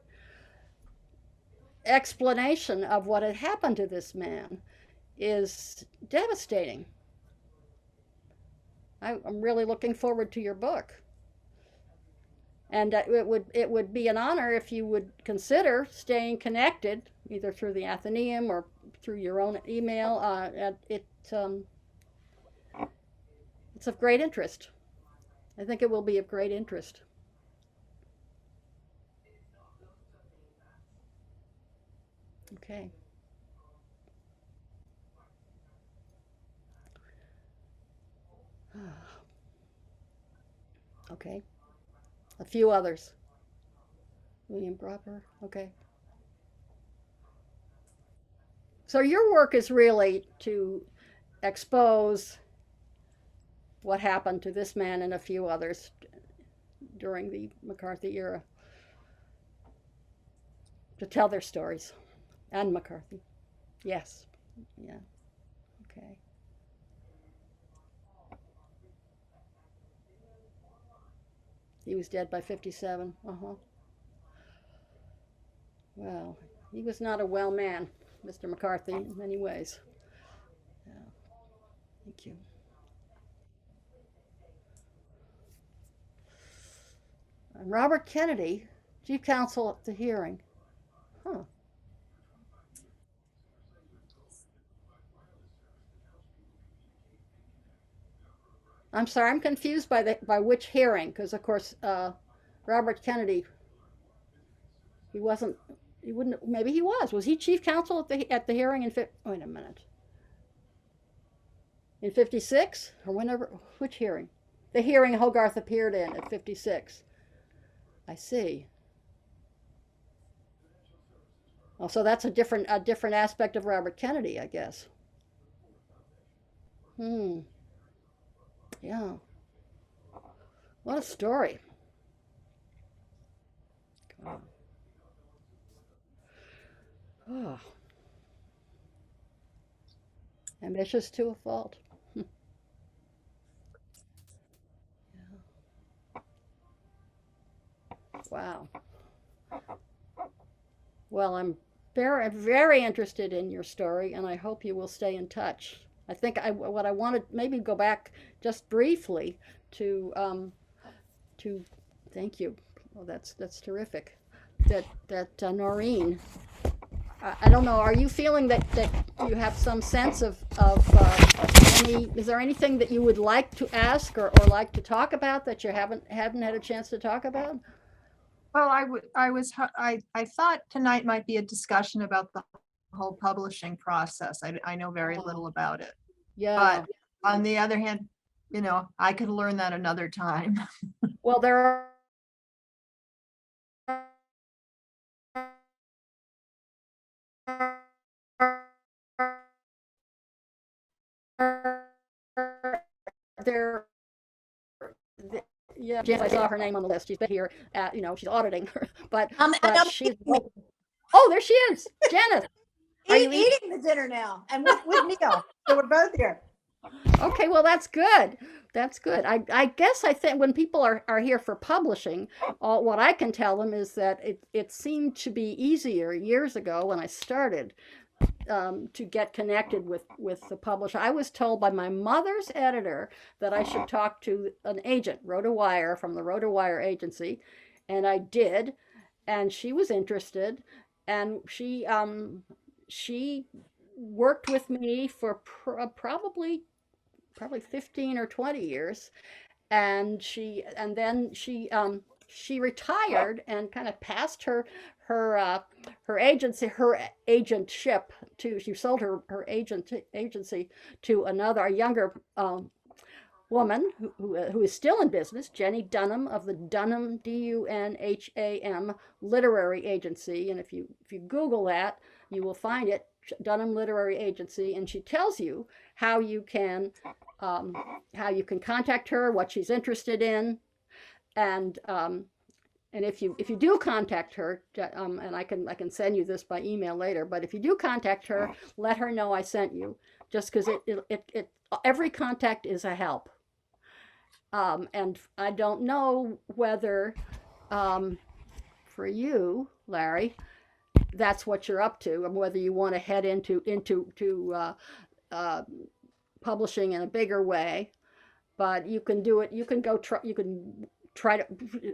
explanation of what had happened to this man is devastating. I'm really looking forward to your book. And it would be an honor if you would consider staying connected, either through the Athenaeum or through your own email. It's of great interest. I think it will be of great interest. Okay. Okay. A few others. William Proper. Okay. So your work is really to expose what happened to this man and a few others during the McCarthy era, to tell their stories, and McCarthy. Yes. Yeah. Okay. He was dead by 57. Well, he was not a well man, Mr. McCarthy, in many ways. Yeah. Thank you. And Robert Kennedy, Chief Counsel at the hearing. Huh. I'm sorry, I'm confused by which hearing, because of course Robert Kennedy, he wouldn't, maybe he was. Was he Chief Counsel at the hearing wait a minute. In 56 or whenever? Which hearing? The hearing Hogarth appeared in at 56. I see. Oh, so that's a different aspect of Robert Kennedy, I guess. Yeah. What a story. Oh. Ambitious to a fault. Yeah. Wow. Well, I'm very, very interested in your story, and I hope you will stay in touch. I think what I wanted, maybe go back just briefly to thank you. Well, that's terrific. That Noreen. I don't know. Are you feeling that you have some sense of any? Is there anything that you would like to ask or like to talk about that you haven't had a chance to talk about? Well, I thought tonight might be a discussion about the whole publishing process. I know very little about it. Yeah. But on the other hand, you know, I could learn that another time. Well, there are yeah, Janice, I saw her name on the list. She's been here you know, she's auditing her, but she's, oh, there she is. Janice. Are you eating the dinner now and with Neil? So we're both here. Okay, well, that's good. That's good. I guess I think when people are here for publishing, what I can tell them is that it seemed to be easier years ago when I started to get connected with the publisher. I was told by my mother's editor that I should talk to an agent, Wire from the Wire agency, and I did, and she was interested, and she worked with me for probably 15 or 20 years, and then she retired and kind of passed her agentship to, she sold her agency to a younger woman who is still in business, Jenny Dunham of the Dunham, Dunham Literary Agency. And if you Google that, you will find it, Dunham Literary Agency, and she tells you how you can contact her, what she's interested in, and if you do contact her, and I can send you this by email later, but if you do contact her, let her know I sent you, just because it every contact is a help. And I don't know whether for you, Larry, that's what you're up to, and whether you want to head into publishing in a bigger way, but you can do it. You can try to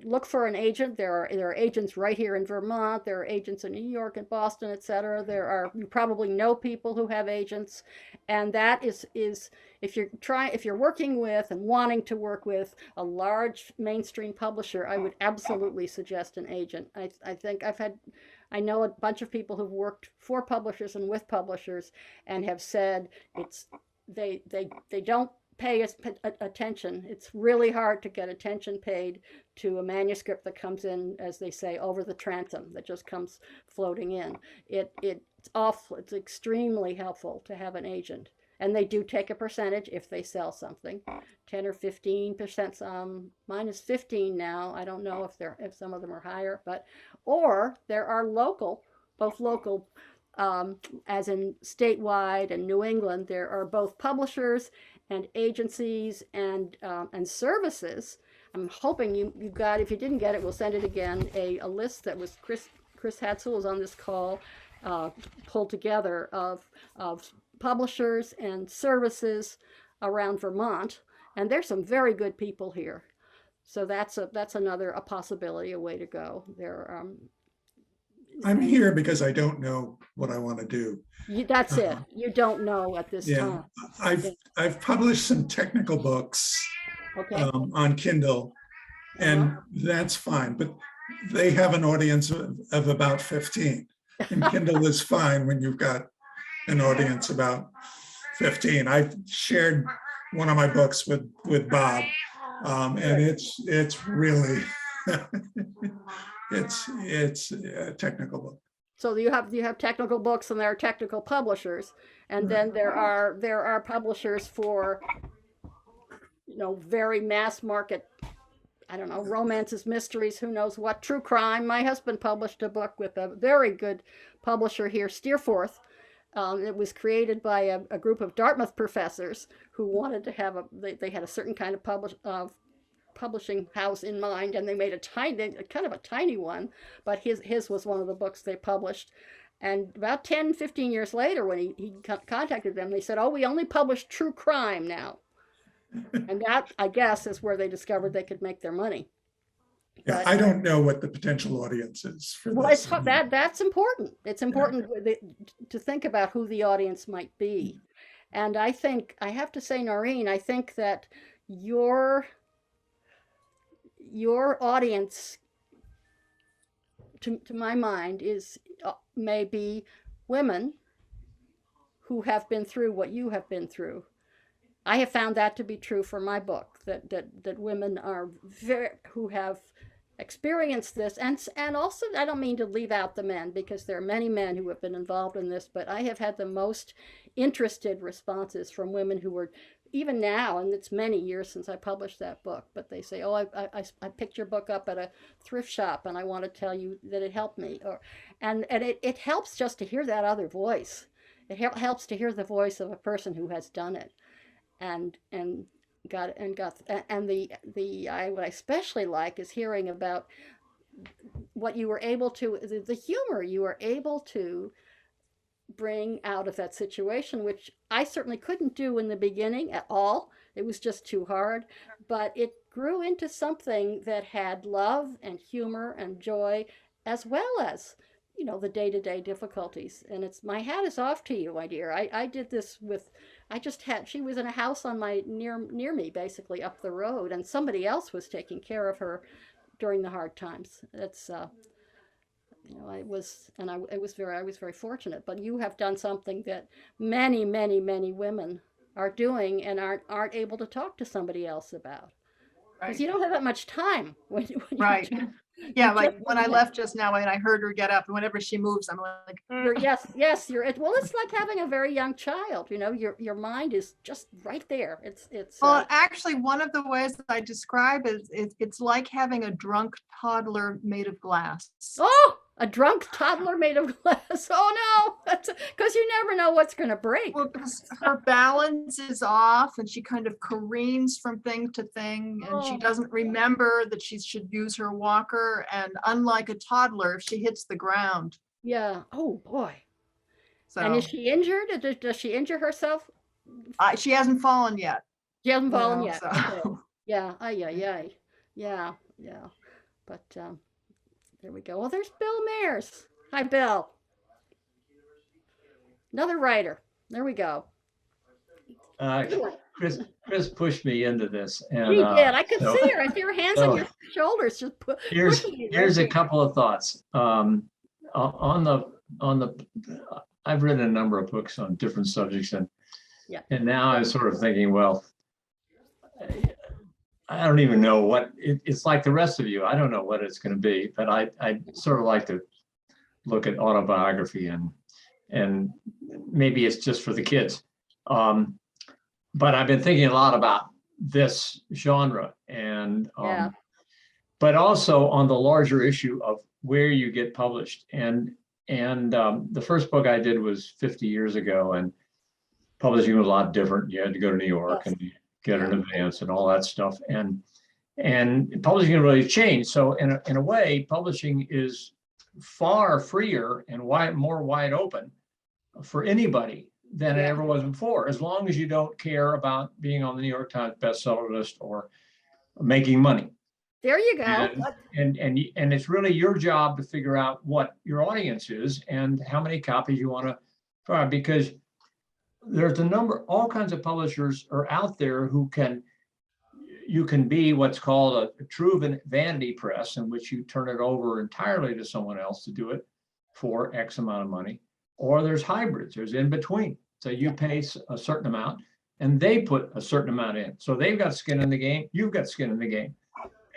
look for an agent. There are agents right here in Vermont. There are agents in New York and Boston, etc. You probably know people who have agents, and that is if you're working with and wanting to work with a large mainstream publisher, I would absolutely suggest an agent. I think I know a bunch of people who've worked for publishers and with publishers and have said they don't pay attention. It's really hard to get attention paid to a manuscript that comes in, as they say, over the transom, that just comes floating in. It's awful. It's extremely helpful to have an agent, and they do take a percentage if they sell something, 10 or 15%. Mine is 15 now. I don't know if some of them are higher, or there are both local. As in statewide and New England, there are both publishers and agencies and services. I'm hoping you got, if you didn't get it, we'll send it again, a list that was Chris Hatzel was on this call, pulled together of publishers and services around Vermont, and there's some very good people here. So that's another possibility, a way to go. I'm here because I don't know what I want to do. That's it. You don't know at this time. I've published some technical books on Kindle, and that's fine, but they have an audience of about 15. And Kindle is fine when you've got an audience about 15. I've shared one of my books with Bob, and it's really it's a technical book. So you have technical books, and there are technical publishers, and then there are publishers for very mass market, I don't know, romances, mysteries, who knows what, true crime. My husband published a book with a very good publisher here, Steerforth. It was created by a group of Dartmouth professors who wanted to have they had a certain kind of publishing house in mind, and they made a tiny one, but his was one of the books they published. And about 10-15 years later, when he contacted them, they said, "Oh, we only publish true crime now." And that, I guess, is where they discovered they could make their money. Yeah, But, I don't know what the potential audience is for well, this. that's important. It's important to think about who the audience might be. And I think, I have to say, Noreen, I think that your audience, to my mind, is maybe women who have been through what you have been through. I have found that to be true for my book, that women are who have experienced this, and also, I don't mean to leave out the men, because there are many men who have been involved in this, but I have had the most interested responses from women who were, even now, and it's many years since I published that book, but they say, "Oh, I picked your book up at a thrift shop, and I want to tell you that it helped me," and it helps just to hear that other voice. It helps to hear the voice of a person who has done it, and what I especially like is hearing about what you were able to, the humor you were able to bring out of that situation, which I certainly couldn't do in the beginning at all. It was just too hard, but it grew into something that had love and humor and joy, as well as, you know, the day-to-day difficulties. And it's, my hat is off to you, my dear. I did this with, I just had, she was in a house on my, near me, basically up the road, and somebody else was taking care of her during the hard times. It's, you know, I was very fortunate, but you have done something that many, many, many women are doing and aren't able to talk to somebody else about. Because Right. you don't have that much time when Right. you Yeah, you like just when I need it. left just now and I heard her get up, and whenever she moves, I'm like, Yes, well, it's like having a very young child, you know, your mind is just right there. It's well, actually, one of the ways that I describe is it's like having a drunk toddler made of glass. oh, a drunk toddler made of glass. Oh no, that's because you never know what's going to break. Well, because her balance is off and she kind of careens from thing to thing, and she Oh. doesn't remember that she should use her walker. And unlike a toddler, if she hits the ground. Yeah. Oh boy. So And is she injured? Does she injure herself? she hasn't fallen yet. She hasn't you fallen know, yet. so- Okay. Yeah. Ay, ay, ay. Yeah. Yeah. But there we go. Well, there's Bill Mayers. Hi, Bill. Another writer. There we go. Chris pushed me into this, and She did. I could so see her. I see her hands on so your shoulders. Just here's pushing you here's a right couple of thoughts. On the I've written a number of books on different subjects, Yeah. and now I'm sort of thinking, well, I don't even know what it's like the rest of you. I don't know what it's going to be, but I sort of like to look at autobiography, and maybe it's just for the kids. But I've been thinking a lot about this genre, and Yeah. but also on the larger issue of where you get published. And the first book I did was 50 years ago, and publishing was a lot different. You had to go to New York Yes. and get an advance and all that stuff. And publishing really changed. So in a way, publishing is far freer and more wide open for anybody than it Yeah. ever was before, as long as you don't care about being on the New York Times bestseller list or making money. There you go. And it's really your job to figure out what your audience is and how many copies you want to try, because there's all kinds of publishers are out there you can be what's called a true vanity press, in which you turn it over entirely to someone else to do it for X amount of money. Or there's hybrids, there's in between. So you pay a certain amount and they put a certain amount in. So they've got skin in the game, you've got skin in the game.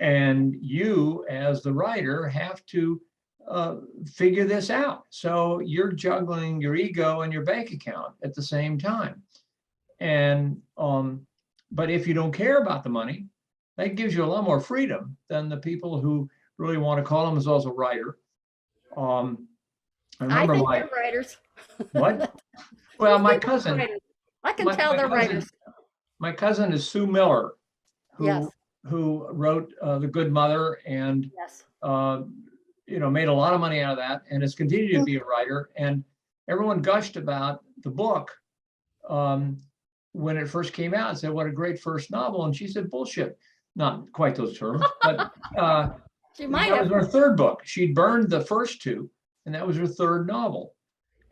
And you, as the writer, have to figure this out. So you're juggling your ego and your bank account at the same time. And but if you don't care about the money, that gives you a lot more freedom than the people who really want to call themselves a writer. I think they're writers. What? Well, I my think they're cousin. writers. I can tell they're writers. My cousin is Sue Miller, Yes. who wrote The Good Mother, and Yes. made a lot of money out of that, and has continued to be a writer. And everyone gushed about the book when it first came out and said, "What a great first novel." And she said, "Bullshit." Not quite those terms, but She might that was have. her third book. She'd burned the first two, and that was her third novel.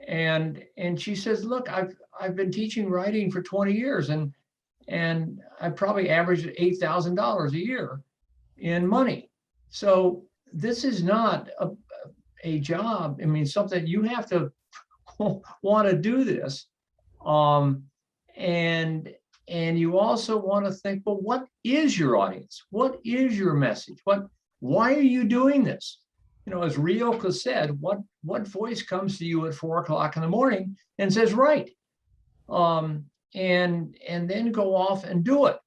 And she says, "Look, I've been teaching writing for 20 years, and I probably averaged $8,000 a year in money. So this is not a job. I mean, something you have to want to do this. And you also want to think, well, what is your audience? What is your message? Why are you doing this? As Ryoka said, what voice comes to you at 4 o'clock in the morning and says, right? And then go off and do it.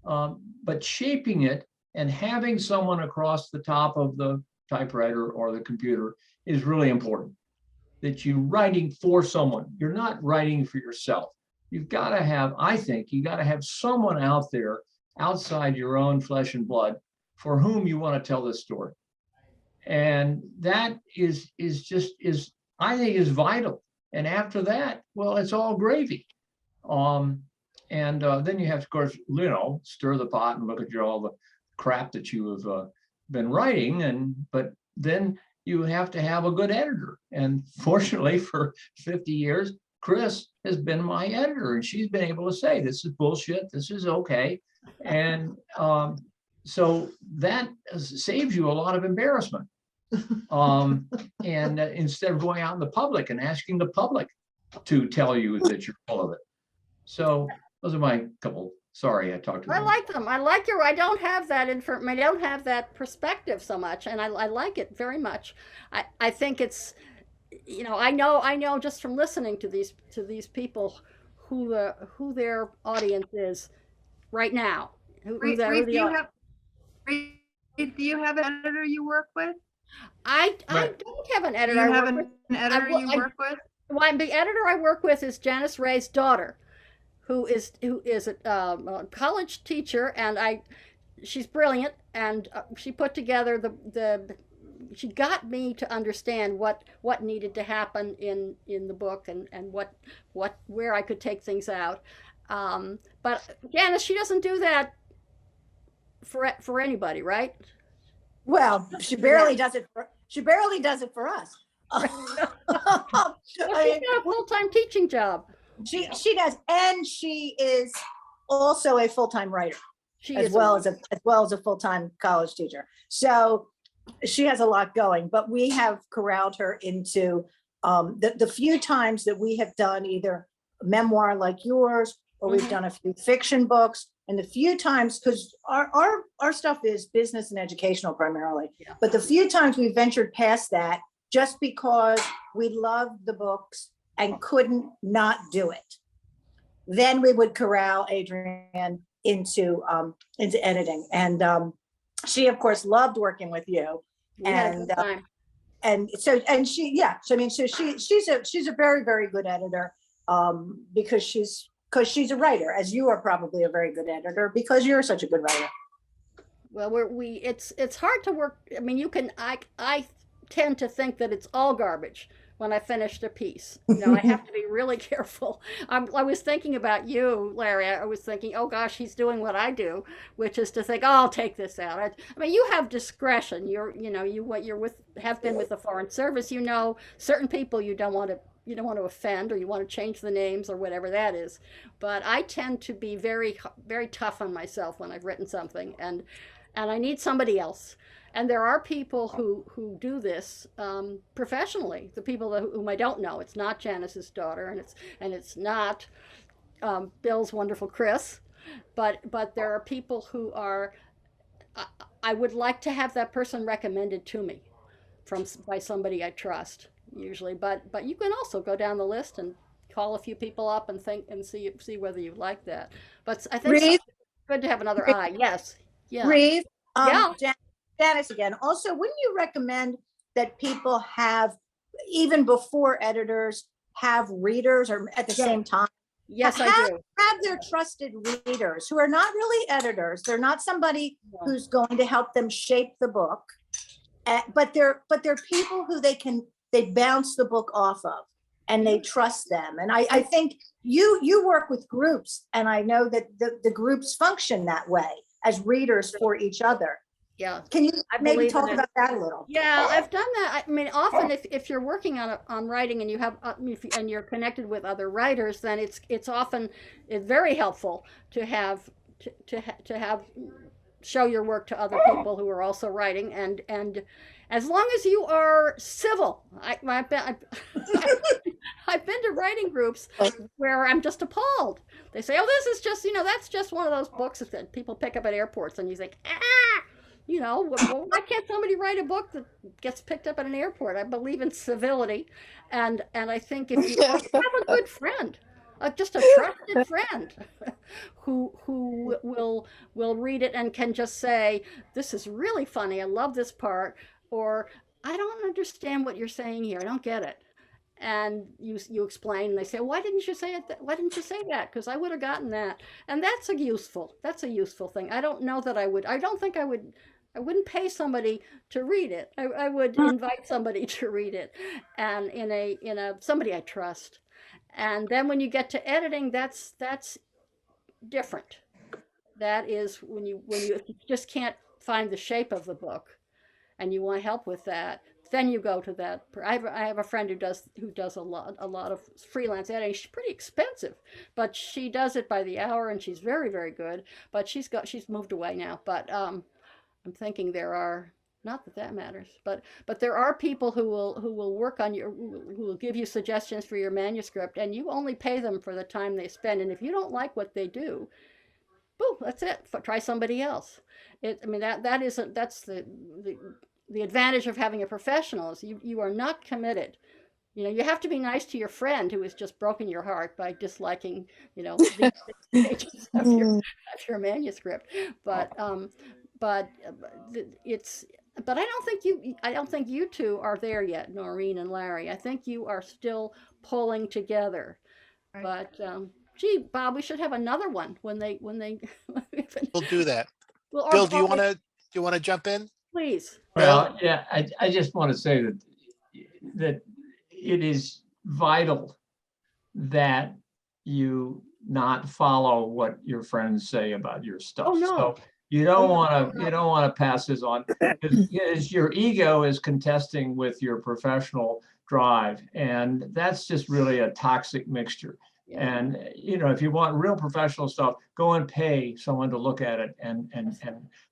But shaping it and having someone across the top of the typewriter or the computer is really important. That you're writing for someone. You're not writing for yourself. You've got to have, I think, you got to have someone out there outside your own flesh and blood for whom you want to tell this story. And that is I think is vital And after that, well, it's all gravy. And then you have, of course, stir the pot and look at all the crap that you have been writing. But then you have to have a good editor. And fortunately, for 50 years, Chris has been my editor, and she's been able to say, this is bullshit, this is okay. And so that saves you a lot of embarrassment. And instead of going out in the public and asking the public to tell you that you're full of it. So those are my couple. Sorry, I talked to I them. like them. I like your. I don't have that I don't have that perspective so much, and I like it very much. I think it's, I know just from listening to these people who their audience is right now. Reeve, do you have an editor you work with? I Right. don't have an Do editor. you I have work an editor I- you I- work with? Well, the editor I work with is Janice Ray's daughter, who is a college teacher, and she's brilliant, and she put together she got me to understand what needed to happen in the book, and where I could take things out. But Janice, she doesn't do that for anybody, right? Well, she barely does it for us. Well, she's got a full-time teaching job. She does, and she is also a full-time writer She as is well as a full-time college teacher. So she has a lot going, but we have corralled her into the few times that we have done either memoir like yours, or we've done a few fiction books, and the few times, because our stuff is business and educational primarily, Yeah. but the few times we ventured past that, just because we loved the books and couldn't not do it, then we would corral Adrienne into editing. And she, of course, loved working with you. We had a good time. She's a very, very good editor, because she's a writer, as you are probably a very good editor because you're such a good writer. Well, it's hard to work. I mean, I tend to think that it's all garbage when I finished a piece. I have to be really careful. I was thinking about you, Larry. I was thinking, oh gosh, he's doing what I do, which is to think, oh, I'll take this out. I mean, you have discretion. Have been with the Foreign Service. Certain people you don't want to offend, or you want to change the names or whatever that is. But I tend to be very, very tough on myself when I've written something, and I need somebody else. And there are people who do this professionally. The people whom I don't know. It's not Janice's daughter, and it's not Bill's wonderful Chris, but there are people who are. I would like to have that person recommended to me by somebody I trust usually. But you can also go down the list and call a few people up and think and see whether you like that. But I think Reeve? it's good to have another eye. Yes. Yeah. Reeve, Yeah. Janice again. Also, wouldn't you recommend that people have, even before editors, have readers, or at the same time? Yes, I do. Have their trusted readers who are not really editors. They're not somebody who's going to help them shape the book, but they're people who they bounce the book off of, and they trust them. And I think you work with groups, and I know that the groups function that way as readers for each other. Yeah. Can you maybe believe talk in it. about that a little? Yeah, I've done that. I mean, often if you're working on writing and you have and you're connected with other writers, then it's very helpful to have show your work to other people who are also writing, and as long as you are civil. I've been to writing groups where I'm just appalled. They say, "Oh, this is just that's just one of those books that people pick up at airports," and you think, why can't somebody write a book that gets picked up at an airport? I believe in civility, and I think if you have a good friend, just a trusted friend, who will read it and can just say, "This is really funny. I love this part," or "I don't understand what you're saying here. I don't get it." And you explain, and they say, "Why didn't you say it? Why didn't you say that? Because I would have gotten that." And that's a useful thing. I don't know that I would. I don't think I would I wouldn't pay somebody to read it. I would invite somebody to read it, and in a somebody I trust. And then when you get to editing, that's different. That is if you just can't find the shape of the book, and you want help with that, then you go to that. I have a friend who does a lot of freelance editing. She's pretty expensive, but she does it by the hour, and she's very, very good. But she's moved away now. But I'm thinking there are, not that that matters, but there are people who will work on who will give you suggestions for your manuscript, and you only pay them for the time they spend. And if you don't like what they do, boom, that's it. Try somebody else. I mean, that's the advantage of having a professional is you are not committed. You know, you have to be nice to your friend who has just broken your heart by disliking, these 6 pages of your manuscript. But I don't think you two are there yet, Noreen and Larry. I think you are still pulling together. Right. But gee, Bob, we should have another one when they. We'll do that. Well, Bill, do you want to jump in? Please. Well, yeah, I just want to say that it is vital that you not follow what your friends say about your stuff. Oh, no. So you don't want to pass this on, because your ego is contesting with your professional drive, and that's just really a toxic mixture. Yeah. And if you want real professional stuff, go and pay someone to look at it,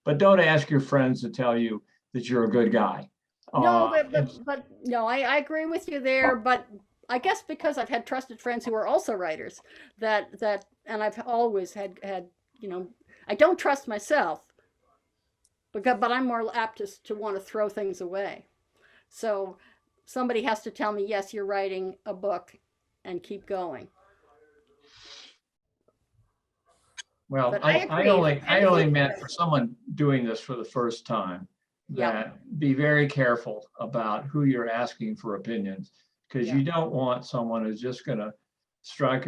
but don't ask your friends to tell you that you're a good guy. No, but no, I agree with you there. But I guess because I've had trusted friends who are also writers, and I've always had I don't trust myself, but I'm more apt to want to throw things away. So somebody has to tell me, yes, you're writing a book, and keep going. Well, I only meant for someone doing this for the first time that be very careful about who you're asking for opinions, because you don't want someone who's just going to stroke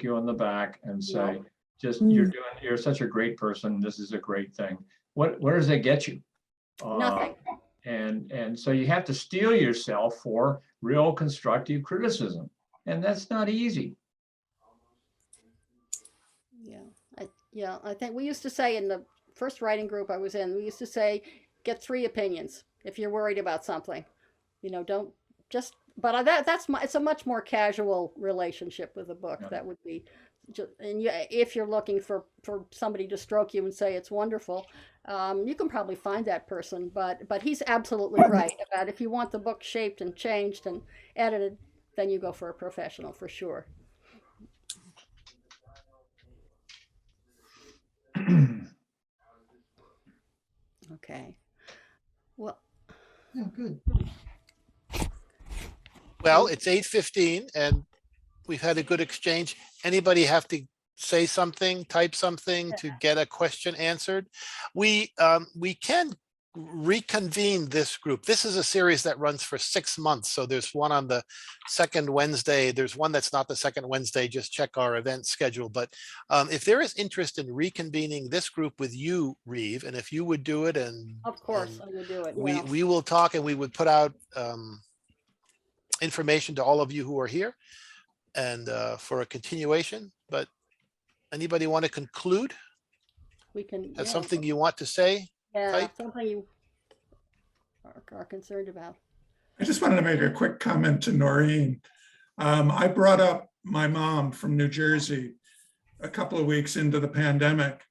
you on the back and say, you're such a great person. This is a great thing. Where does it get you? Nothing. And so you have to steel yourself for real constructive criticism, and that's not easy. I think we used to say in the first writing group I was in, we used to say, get 3 opinions if you're worried about something. Don't just. But it's a much more casual relationship with a book. Yeah. That would be. If you're looking for somebody to stroke you and say it's wonderful, you can probably find that person. But he's absolutely right about if you want the book shaped and changed and edited, then you go for a professional for sure. Okay. Well. Yeah, good. Well, it's 8:15 and we've had a good exchange. Anybody have to say something, type something to get a question answered? We can reconvene this group. This is a series that runs for 6 months. So there's one on the second Wednesday. There's one that's not the second Wednesday. Just check our event schedule. But if there is interest in reconvening this group with you, Reeve, and if you would do it, and of course I would do it. We will talk, and we would put out information to all of you who are here, and for a continuation. But anybody want to conclude? We can. Have something you want to say? Yeah, something you are concerned about. I just wanted to make a quick comment to Noreen. I brought up my mom from New Jersey a couple of weeks into the pandemic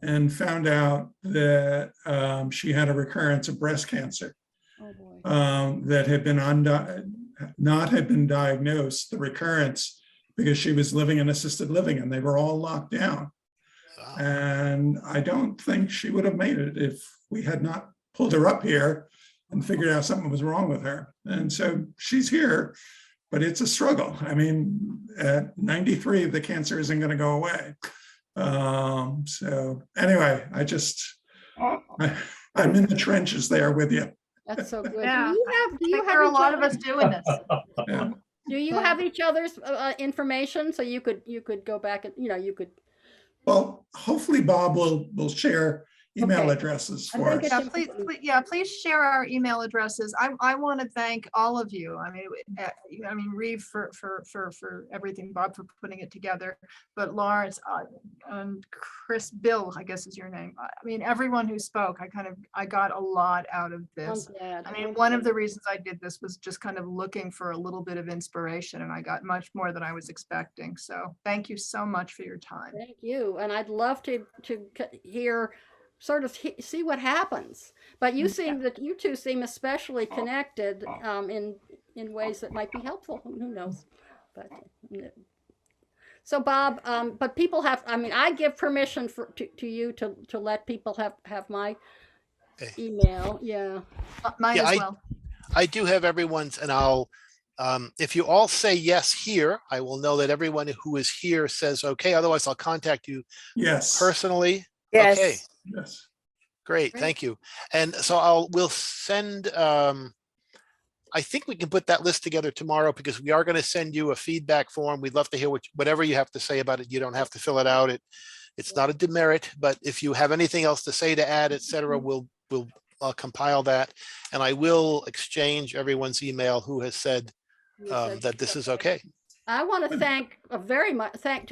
and found out that she had a recurrence of breast cancer. Oh boy. That had been diagnosed, the recurrence, because she was living in assisted living and they were all locked down. Wow. And I don't think she would have made it if we had not pulled her up here and figured out something was wrong with her. And so she's here, but it's a struggle. I mean, at 93, the cancer isn't going to go away. So anyway, I'm in the trenches there with you. That's so good. Yeah. Do you have a lot of us doing this. Yeah. Do you have each other's information so you could go back and you could. Well, hopefully Bob will share email Okay. addresses I for think us. Yeah, please share our email addresses. I want to thank all of you. I mean, Reeve for everything, Bob for putting it together, but Lawrence and Chris, Bill, I guess is your name. I mean, everyone who spoke, I got a lot out of I'm this. glad. I mean, one of the reasons I did this was just kind of looking for a little bit of inspiration, and I got much more than I was expecting. So thank you so much for your time. Thank you. And I'd love to hear, sort of see what happens. But you two seem especially connected in ways that might be helpful. Who knows? But so Bob, but people have. I mean, I give permission to you to let people have my email. Yeah. Mine Yeah, as well. I do have everyone's, and I'll, if you all say yes here, I will know that everyone who is here says okay. Otherwise, I'll contact you Yes, personally. Yes. Okay, yes. great, Great. thank you. And so we'll send, I think we can put that list together tomorrow, because we are going to send you a feedback form. We'd love to hear whatever you have to say about it. You don't have to fill it out. It's not a demerit, but if you have anything else to say, to add, etc., we'll compile that, and I will exchange everyone's email who has said You said that this is okay. I want to thank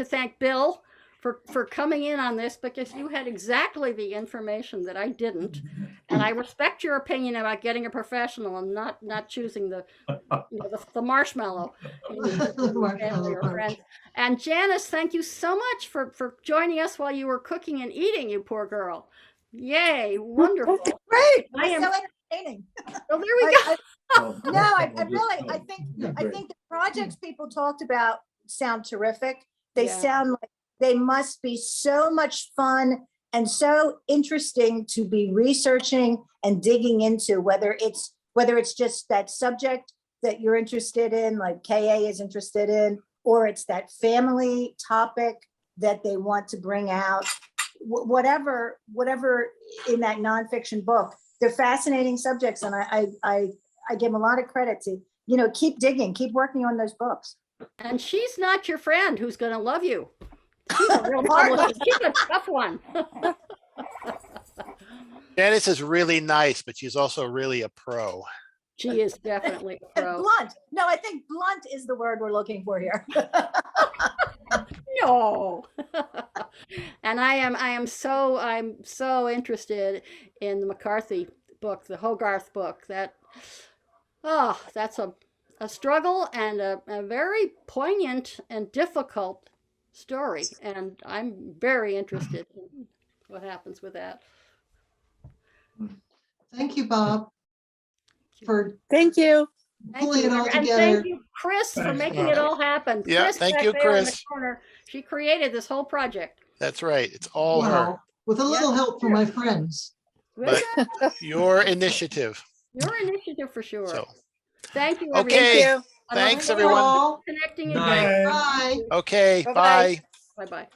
thank Bill for coming in on this, because you had exactly the information that I didn't, and I respect your opinion about getting a professional and not choosing the marshmallow. Family or friends. And Janice, thank you so much for joining us while you were cooking and eating, you poor girl. Yay, wonderful. Great. I am- So entertaining. Oh, there we go. No, I think the projects people talked about sound terrific. They Yeah. sound like they must be so much fun and so interesting to be researching and digging into, whether it's just that subject that you're interested in, like KA is interested in, or it's that family topic that they want to bring out. Whatever in that nonfiction book, they're fascinating subjects, and I give them a lot of credit to, keep digging, keep working on those books. And she's not your friend who's going to love you. She's a real publicist. She's a tough one. Janice is really nice, but she's also really a pro. She is definitely a pro. Blunt. No, I think blunt is the word we're looking for here. No. And I'm so interested in the McCarthy book, the Hogarth book. That's a struggle and a very poignant and difficult story. And I'm very interested in what happens with that. Thank you, Bob, for Thank you. pulling it all And together. thank you, Chris, for Thanks, making Bob. it all happen. Yeah, Chris thank back you, there in the Chris. corner, she created this whole project. That's right. It's all her. Well, with a little help from my friends. But your initiative. Your initiative for sure. So, Thank you. Okay. Thank you. I look thanks, forward everyone. to Connecting Night. again. Bye. Bye. Okay, Bye-bye. bye. Bye bye.